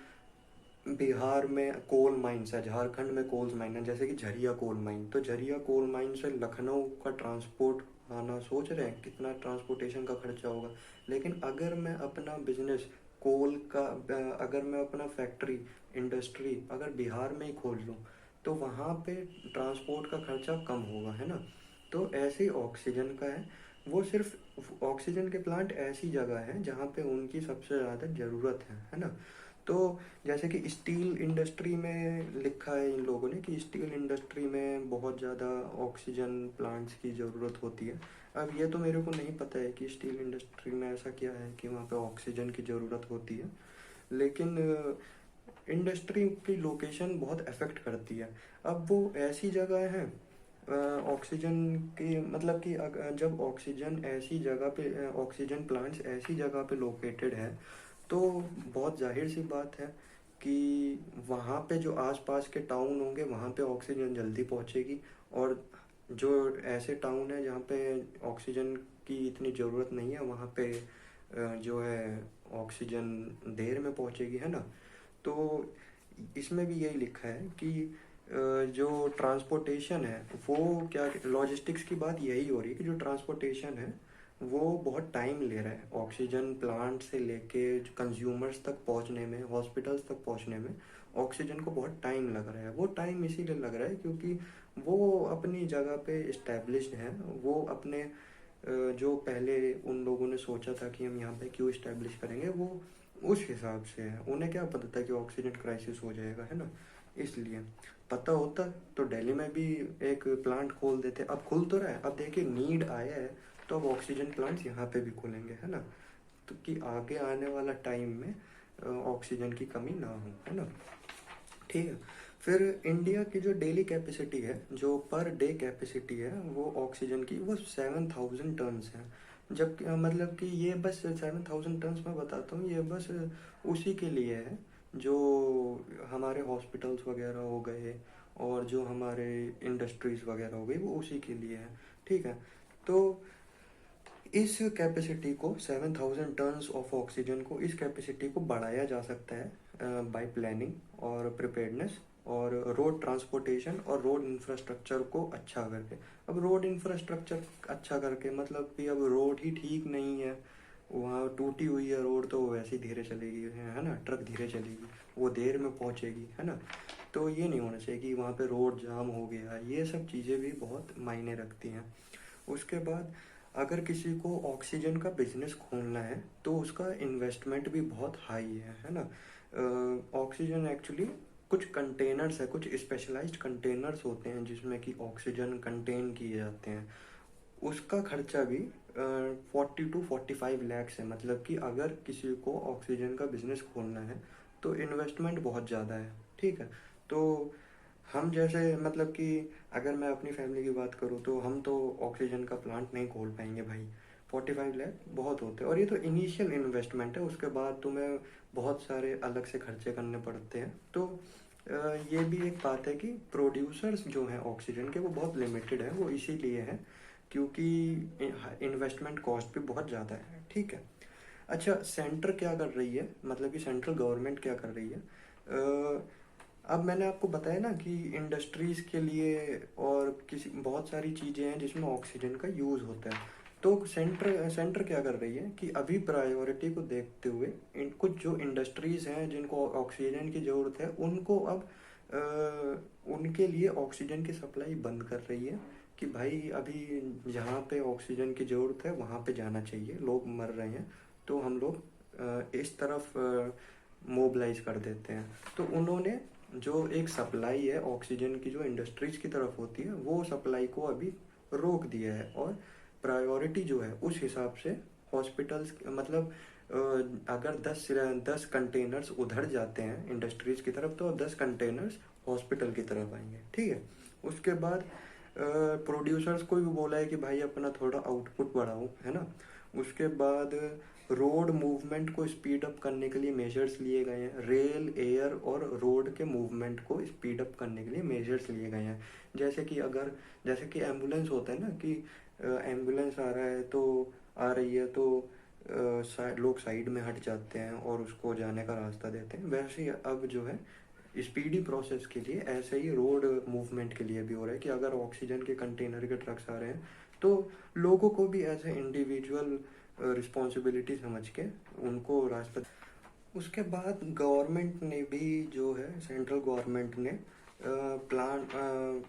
बिहार में कोल माइंस है, झारखंड में कोल माइन है, जैसे कि झरिया कोल माइन, तो झरिया कोल माइन से लखनऊ का ट्रांसपोर्ट आना, सोच रहे हैं कितना ट्रांसपोर्टेशन का खर्चा होगा। लेकिन अगर मैं अपना बिजनेस कोल का, अगर मैं अपना फैक्ट्री इंडस्ट्री अगर बिहार में ही खोल लूँ तो वहाँ पे ट्रांसपोर्ट का खर्चा कम होगा, है ना। तो ऐसे ही ऑक्सीजन का है, वो सिर्फ ऑक्सीजन के प्लांट ऐसी जगह हैं जहाँ पे उनकी सबसे ज़्यादा ज़रूरत है ना। तो जैसे कि स्टील इंडस्ट्री में लिखा है इन लोगों ने कि स्टील इंडस्ट्री में बहुत ज़्यादा ऑक्सीजन प्लांट्स की ज़रूरत होती है। अब ये तो मेरे को नहीं पता है कि स्टील इंडस्ट्री में ऐसा क्या है कि वहाँ पे ऑक्सीजन की ज़रूरत होती है, लेकिन इंडस्ट्री की लोकेशन बहुत अफेक्ट करती है। अब वो ऐसी जगह है ऑक्सीजन की, मतलब कि जब ऑक्सीजन ऐसी जगह पे, ऑक्सीजन प्लांट्स ऐसी जगह पे लोकेटेड है तो बहुत जाहिर सी बात है कि वहाँ पे जो आसपास के टाउन होंगे वहाँ पे ऑक्सीजन जल्दी पहुँचेगी। और जो ऐसे टाउन है जहाँ पे ऑक्सीजन की इतनी ज़रूरत नहीं है वहाँ पे जो है ऑक्सीजन देर में पहुँचेगी, है ना। तो इसमें भी यही लिखा है कि जो ट्रांसपोर्टेशन है वो क्या, लॉजिस्टिक्स की बात यही हो रही है कि जो ट्रांसपोर्टेशन है वो बहुत टाइम ले रहा है ऑक्सीजन प्लांट से लेके कंज्यूमर्स तक पहुंचने में, हॉस्पिटल्स तक पहुंचने में ऑक्सीजन को बहुत टाइम लग रहा है। वो टाइम इसीलिए लग रहा है क्योंकि वो अपनी जगह पे इस्टेब्लिश्ड हैं। वो अपने जो पहले उन लोगों ने सोचा था कि हम यहाँ पे क्यों इस्टेब्लिश करेंगे, वो उस हिसाब से है। उन्हें क्या पता था कि ऑक्सीजन क्राइसिस हो जाएगा, है ना। इसलिए पता होता तो दिल्ली में भी एक प्लांट खोल देते। अब खुल तो रहा है, अब देखिए नीड आया है तो अब ऑक्सीजन प्लांट्स यहाँ पे भी खोलेंगे, है ना। तो कि आगे आने वाला टाइम में ऑक्सीजन की कमी ना हो, है ना। ठीक है। फिर इंडिया की जो डेली कैपेसिटी है, जो पर डे कैपेसिटी है वो ऑक्सीजन की, वो 7,000 टन्स है। जब मतलब कि ये बस 7,000 टन्स मैं बताता हूँ, ये बस उसी के लिए है जो हमारे हॉस्पिटल्स वगैरह हो गए और जो हमारे इंडस्ट्रीज वगैरह हो गई, वो उसी के लिए है। ठीक है। तो इस कैपेसिटी को, 7,000 टन्स ऑफ ऑक्सीजन को, इस कैपेसिटी को बढ़ाया जा सकता है बाय प्लानिंग और प्रिपेयर्डनेस और रोड ट्रांसपोर्टेशन और रोड इंफ्रास्ट्रक्चर को अच्छा करके। अब रोड इंफ्रास्ट्रक्चर अच्छा करके मतलब कि अब रोड ही ठीक नहीं है, वहाँ टूटी हुई है रोड, तो वैसे ही धीरे चलेगी, है ना, ट्रक धीरे चलेगी, वो देर में पहुँचेगी, है ना। तो ये नहीं होना चाहिए कि वहाँ पे रोड जाम हो गया, ये सब चीज़ें भी बहुत मायने रखती हैं। उसके बाद अगर किसी को ऑक्सीजन का बिजनेस खोलना है तो उसका इन्वेस्टमेंट भी बहुत हाई है ना। ऑक्सीजन एक्चुअली कुछ कंटेनर्स है, कुछ स्पेशलाइज्ड कंटेनर्स होते हैं जिसमें कि ऑक्सीजन कंटेन किए जाते हैं। उसका खर्चा भी 40 to 45 लैक्स है। मतलब कि अगर किसी को ऑक्सीजन का बिजनेस खोलना है तो इन्वेस्टमेंट बहुत ज़्यादा है। ठीक है। तो हम जैसे मतलब कि अगर मैं अपनी फैमिली की बात करूँ तो हम तो ऑक्सीजन का प्लांट नहीं खोल पाएंगे भाई। 45 लाख बहुत होते हैं, और ये तो इनिशियल इन्वेस्टमेंट है, उसके बाद तुम्हें बहुत सारे अलग से खर्चे करने पड़ते हैं। तो ये भी एक बात है कि प्रोड्यूसर्स जो हैं ऑक्सीजन के वो बहुत लिमिटेड है, वो इसीलिए है क्योंकि इन्वेस्टमेंट कॉस्ट भी बहुत ज़्यादा है। ठीक है। अच्छा, सेंटर क्या कर रही है, मतलब कि सेंट्रल गवर्नमेंट क्या कर रही है। अब मैंने आपको बताया ना कि इंडस्ट्रीज़ के लिए और किसी बहुत सारी चीज़ें हैं जिसमें ऑक्सीजन का यूज़ होता है। तो सेंटर सेंटर क्या कर रही है कि अभी प्रायोरिटी को देखते हुए कुछ जो इंडस्ट्रीज़ हैं जिनको ऑक्सीजन की ज़रूरत है उनको अब उनके लिए ऑक्सीजन की सप्लाई बंद कर रही है कि भाई अभी जहाँ पे ऑक्सीजन की ज़रूरत है वहाँ पे जाना चाहिए, लोग मर रहे हैं, तो हम लोग इस तरफ मोबिलाइज कर देते हैं। तो उन्होंने जो एक सप्लाई है ऑक्सीजन की जो इंडस्ट्रीज की तरफ होती है वो सप्लाई को अभी रोक दिया है, और प्रायोरिटी जो है उस हिसाब से हॉस्पिटल्स मतलब अगर 10 कंटेनर्स उधर जाते हैं इंडस्ट्रीज की तरफ तो 10 कंटेनर्स हॉस्पिटल की तरफ आएंगे। ठीक है। उसके बाद प्रोड्यूसर्स को भी बोला है कि भाई अपना थोड़ा आउटपुट बढ़ाओ, है ना। उसके बाद रोड मूवमेंट को स्पीड अप करने के लिए मेजर्स लिए गए हैं, रेल एयर और रोड के मूवमेंट को स्पीड अप करने के लिए मेजर्स लिए गए हैं। जैसे कि एम्बुलेंस होता है ना कि एम्बुलेंस आ रहा है तो आ रही है तो लोग साइड में हट जाते हैं और उसको जाने का रास्ता देते हैं, वैसे ही अब जो है स्पीडी प्रोसेस के लिए ऐसे ही रोड मूवमेंट के लिए भी हो रहा है कि अगर ऑक्सीजन के कंटेनर के ट्रक्स आ रहे हैं तो लोगों को भी एज ए इंडिविजुअल रिस्पॉन्सिबिलिटी समझ के उनको रास्ता। उसके बाद गवर्नमेंट ने भी जो है सेंट्रल गवर्नमेंट ने प्लांट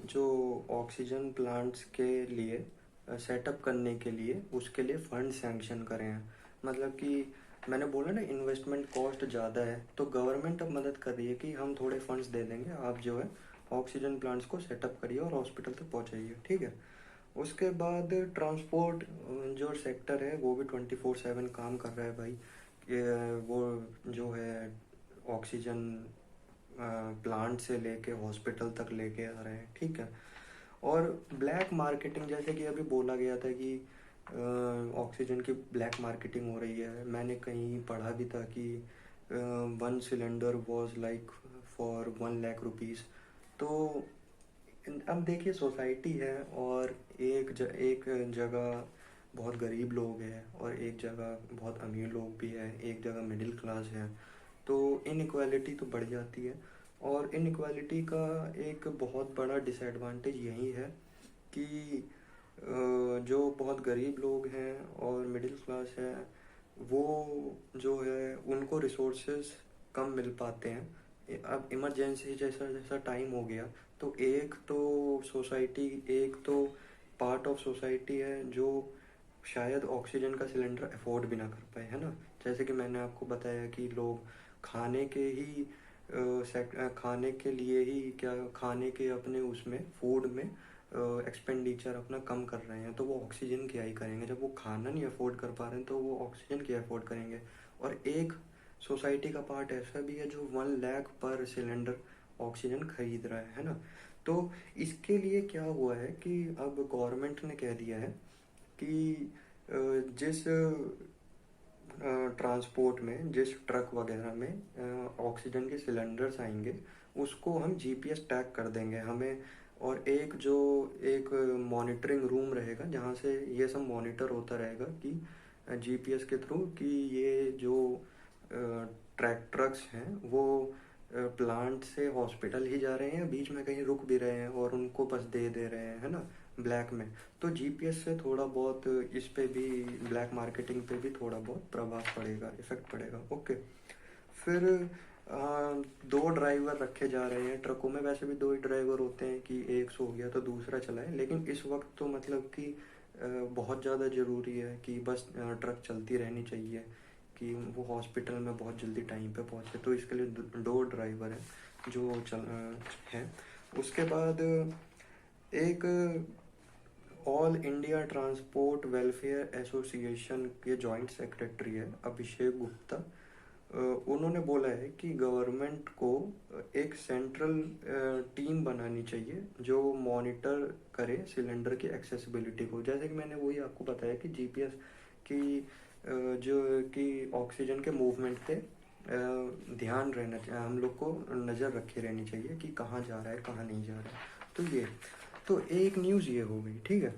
जो ऑक्सीजन प्लांट्स के लिए सेटअप करने के लिए उसके लिए फंड सैंक्शन करे हैं। मतलब कि मैंने बोला ना इन्वेस्टमेंट कॉस्ट ज़्यादा है, तो गवर्नमेंट अब मदद कर रही है कि हम थोड़े फंड्स दे देंगे, आप जो है ऑक्सीजन प्लांट्स को सेटअप करिए और हॉस्पिटल तक पहुंचाइए। ठीक है। उसके बाद ट्रांसपोर्ट जो सेक्टर है वो भी 24/7 काम कर रहा है भाई। वो जो है ऑक्सीजन प्लांट से लेके हॉस्पिटल तक लेके आ रहे हैं। ठीक है। और ब्लैक मार्केटिंग, जैसे कि अभी बोला गया था कि ऑक्सीजन की ब्लैक मार्केटिंग हो रही है, मैंने कहीं पढ़ा भी था कि 1 cylinder was like for 1 lakh rupees. तो अब देखिए सोसाइटी है और एक जगह बहुत गरीब लोग हैं और एक जगह बहुत अमीर लोग भी हैं, एक जगह मिडिल क्लास है, तो इनइक्वालिटी तो बढ़ जाती है। और इनइक्वालिटी का एक बहुत बड़ा डिसएडवांटेज यही है कि जो बहुत गरीब लोग हैं और मिडिल क्लास है वो जो है उनको रिसोर्सेज कम मिल पाते हैं। अब इमरजेंसी जैसा जैसा टाइम हो गया तो एक तो पार्ट ऑफ सोसाइटी है जो शायद ऑक्सीजन का सिलेंडर अफोर्ड भी ना कर पाए, है ना। जैसे कि मैंने आपको बताया कि लोग खाने के ही खाने के लिए ही क्या, खाने के अपने उसमें फूड में एक्सपेंडिचर अपना कम कर रहे हैं, तो वो ऑक्सीजन क्या ही करेंगे। जब वो खाना नहीं अफोर्ड कर पा रहे हैं तो वो ऑक्सीजन क्या अफोर्ड करेंगे। और एक सोसाइटी का पार्ट ऐसा भी है जो 1 लाख पर सिलेंडर ऑक्सीजन खरीद रहा है ना। तो इसके लिए क्या हुआ है कि अब गवर्नमेंट ने कह दिया है कि जिस ट्रांसपोर्ट में, जिस ट्रक वगैरह में ऑक्सीजन के सिलेंडर्स आएंगे उसको हम जीपीएस टैग कर देंगे हमें। और एक मॉनिटरिंग रूम रहेगा जहाँ से ये सब मॉनिटर होता रहेगा कि जीपीएस के थ्रू कि ये जो ट्रक्स हैं वो प्लांट से हॉस्पिटल ही जा रहे हैं, बीच में कहीं रुक भी रहे हैं और उनको बस दे रहे हैं, है ना, ब्लैक में। तो जीपीएस से थोड़ा बहुत इस पे भी, ब्लैक मार्केटिंग पे भी थोड़ा बहुत प्रभाव पड़ेगा, इफेक्ट पड़ेगा। ओके। फिर दो ड्राइवर रखे जा रहे हैं ट्रकों में। वैसे भी दो ही ड्राइवर होते हैं कि एक सो गया तो दूसरा चलाए, लेकिन इस वक्त तो मतलब कि बहुत ज़्यादा ज़रूरी है कि बस ट्रक चलती रहनी चाहिए कि वो हॉस्पिटल में बहुत जल्दी टाइम पे पहुँचे। तो इसके लिए दो ड्राइवर हैं जो हैं। उसके बाद एक all India transport welfare association के जॉइंट सेक्रेटरी है अभिषेक गुप्ता। उन्होंने बोला है कि गवर्नमेंट को एक सेंट्रल टीम बनानी चाहिए जो मॉनिटर करे सिलेंडर की एक्सेसिबिलिटी को। जैसे कि मैंने वही आपको बताया कि जीपीएस की जो कि ऑक्सीजन के मूवमेंट पे ध्यान रहना चाहिए, हम लोग को नज़र रखे रहनी चाहिए कि कहाँ जा रहा है कहाँ नहीं जा रहा है। तो ये, तो एक न्यूज़ ये हो गई, ठीक है।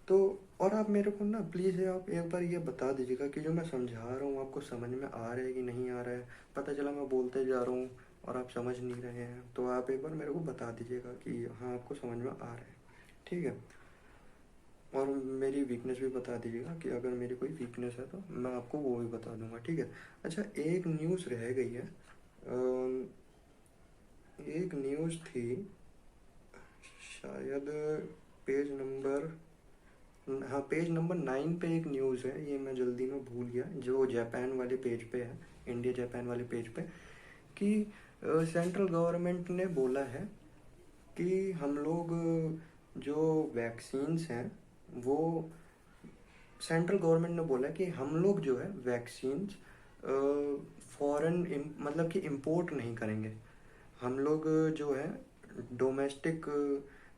तो और आप मेरे को ना प्लीज़ आप एक बार ये बता दीजिएगा कि जो मैं समझा रहा हूँ आपको समझ में आ रहा है कि नहीं आ रहा है। पता चला मैं बोलते जा रहा हूँ और आप समझ नहीं रहे हैं, तो आप एक बार मेरे को बता दीजिएगा कि हाँ आपको समझ में आ रहा है, ठीक है। और मेरी वीकनेस भी बता दीजिएगा कि अगर मेरी कोई वीकनेस है तो मैं आपको वो भी बता दूंगा, ठीक है। अच्छा, एक न्यूज़ रह गई है। एक न्यूज़ थी शायद पेज नंबर, हाँ पेज नंबर 9 पे एक न्यूज़ है, ये मैं जल्दी में भूल गया, जो जापान वाले पेज पे है, इंडिया जापान वाले पेज पे, कि सेंट्रल गवर्नमेंट ने बोला है कि हम लोग जो वैक्सीन्स हैं वो, सेंट्रल गवर्नमेंट ने बोला कि हम लोग जो है वैक्सीन्स फॉरेन मतलब कि इंपोर्ट नहीं करेंगे। हम लोग जो है डोमेस्टिक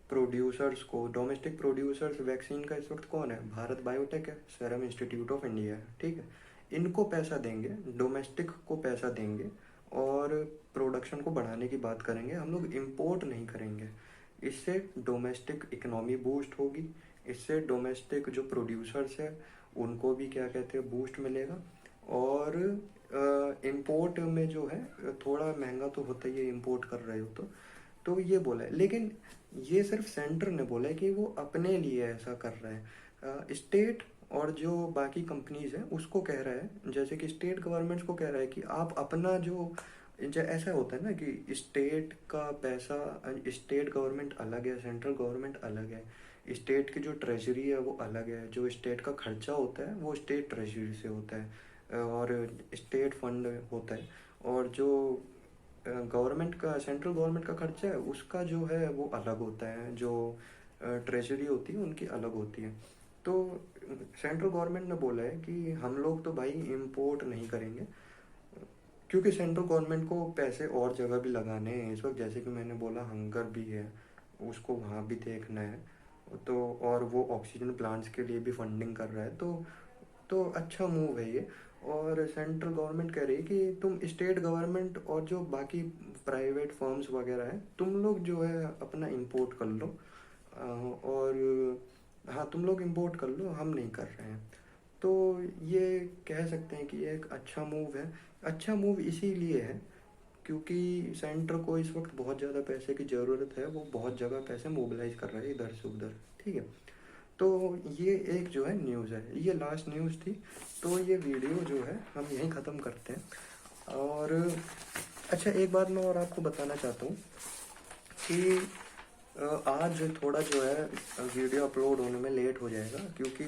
डोमेस्टिक प्रोड्यूसर्स वैक्सीन का इस वक्त कौन है, भारत बायोटेक है, सीरम इंस्टीट्यूट ऑफ इंडिया है, ठीक है। इनको पैसा देंगे, डोमेस्टिक को पैसा देंगे और प्रोडक्शन को बढ़ाने की बात करेंगे, हम लोग इंपोर्ट नहीं करेंगे। इससे डोमेस्टिक इकोनॉमी बूस्ट होगी, इससे डोमेस्टिक जो प्रोड्यूसर्स है उनको भी क्या कहते हैं बूस्ट मिलेगा। और इंपोर्ट में जो है थोड़ा महंगा तो होता ही है इंपोर्ट कर रहे हो तो ये बोला है। लेकिन ये सिर्फ सेंटर ने बोला है कि वो अपने लिए ऐसा कर रहा है। स्टेट और जो बाकी कंपनीज हैं उसको कह रहा है, जैसे कि स्टेट गवर्नमेंट्स को कह रहा है कि आप अपना जो ऐसा होता है ना कि स्टेट का पैसा, स्टेट गवर्नमेंट अलग है, सेंट्रल गवर्नमेंट अलग है, स्टेट की जो ट्रेजरी है वो अलग है, जो स्टेट का खर्चा होता है वो स्टेट ट्रेजरी से होता है और स्टेट फंड होता है। और जो गवर्नमेंट का, सेंट्रल गवर्नमेंट का खर्चा है उसका जो है वो अलग होता है, जो ट्रेजरी होती है उनकी अलग होती है। तो सेंट्रल गवर्नमेंट ने बोला है कि हम लोग तो भाई इंपोर्ट नहीं करेंगे, क्योंकि सेंट्रल गवर्नमेंट को पैसे और जगह भी लगाने हैं इस वक्त, जैसे कि मैंने बोला हंगर भी है, उसको वहाँ भी देखना है। तो और वो ऑक्सीजन प्लांट्स के लिए भी फंडिंग कर रहा है, तो अच्छा मूव है ये। और सेंट्रल गवर्नमेंट कह रही है कि तुम स्टेट गवर्नमेंट और जो बाकी प्राइवेट फर्म्स वगैरह हैं तुम लोग जो है अपना इंपोर्ट कर लो, और हाँ तुम लोग इंपोर्ट कर लो, हम नहीं कर रहे हैं। तो ये कह सकते हैं कि ये एक अच्छा मूव है। अच्छा मूव इसीलिए है क्योंकि सेंटर को इस वक्त बहुत ज़्यादा पैसे की ज़रूरत है, वो बहुत जगह पैसे मोबिलाइज कर रहा है इधर से उधर, ठीक है। तो ये एक जो है न्यूज़ है, ये लास्ट न्यूज़ थी। तो ये वीडियो जो है हम यहीं ख़त्म करते हैं। और अच्छा एक बात मैं और आपको बताना चाहता हूँ कि आज थोड़ा जो है वीडियो अपलोड होने में लेट हो जाएगा, क्योंकि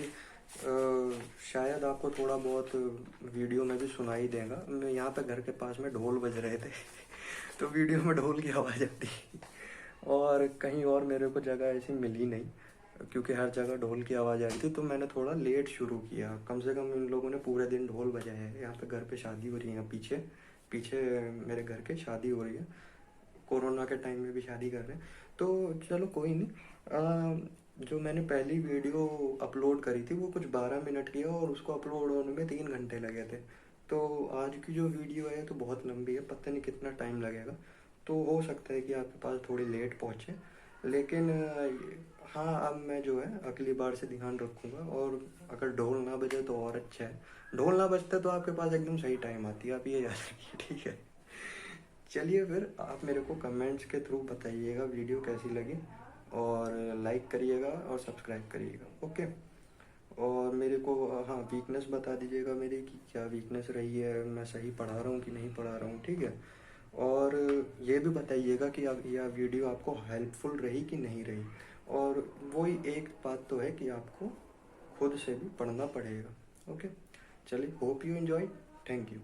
शायद आपको थोड़ा बहुत वीडियो में भी सुनाई देगा। मैं यहाँ पे घर के पास में ढोल बज रहे थे तो वीडियो में ढोल की आवाज़ आती है। और कहीं और मेरे को जगह ऐसी मिली नहीं, क्योंकि हर जगह ढोल की आवाज़ आ रही थी, तो मैंने थोड़ा लेट शुरू किया। कम से कम इन लोगों ने पूरे दिन ढोल बजाया है। यहाँ पे घर पे शादी हो रही है, पीछे पीछे मेरे घर के शादी हो रही है। कोरोना के टाइम में भी शादी कर रहे हैं। तो चलो कोई नहीं। जो मैंने पहली वीडियो अपलोड करी थी वो कुछ 12 मिनट की है, और उसको अपलोड होने में 3 घंटे लगे थे। तो आज की जो वीडियो है तो बहुत लंबी है, पता नहीं कितना टाइम लगेगा। तो हो सकता है कि आपके पास थोड़ी लेट पहुँचे, लेकिन हाँ, अब मैं जो है अगली बार से ध्यान रखूँगा। और अगर ढोल ना बजे तो और अच्छा है। ढोल ना बजता तो आपके पास एकदम सही टाइम आती है, आप ये याद रखिए, ठीक है। चलिए फिर, आप मेरे को कमेंट्स के थ्रू बताइएगा वीडियो कैसी लगी, और लाइक करिएगा और सब्सक्राइब करिएगा, ओके। और मेरे को हाँ, वीकनेस बता दीजिएगा मेरी कि क्या वीकनेस रही है, मैं सही पढ़ा रहा हूँ कि नहीं पढ़ा रहा हूँ, ठीक है। और ये भी बताइएगा कि यह वीडियो आपको हेल्पफुल रही कि नहीं रही। और वही एक बात तो है कि आपको खुद से भी पढ़ना पड़ेगा, ओके। चलिए, hope you enjoy. Thank you.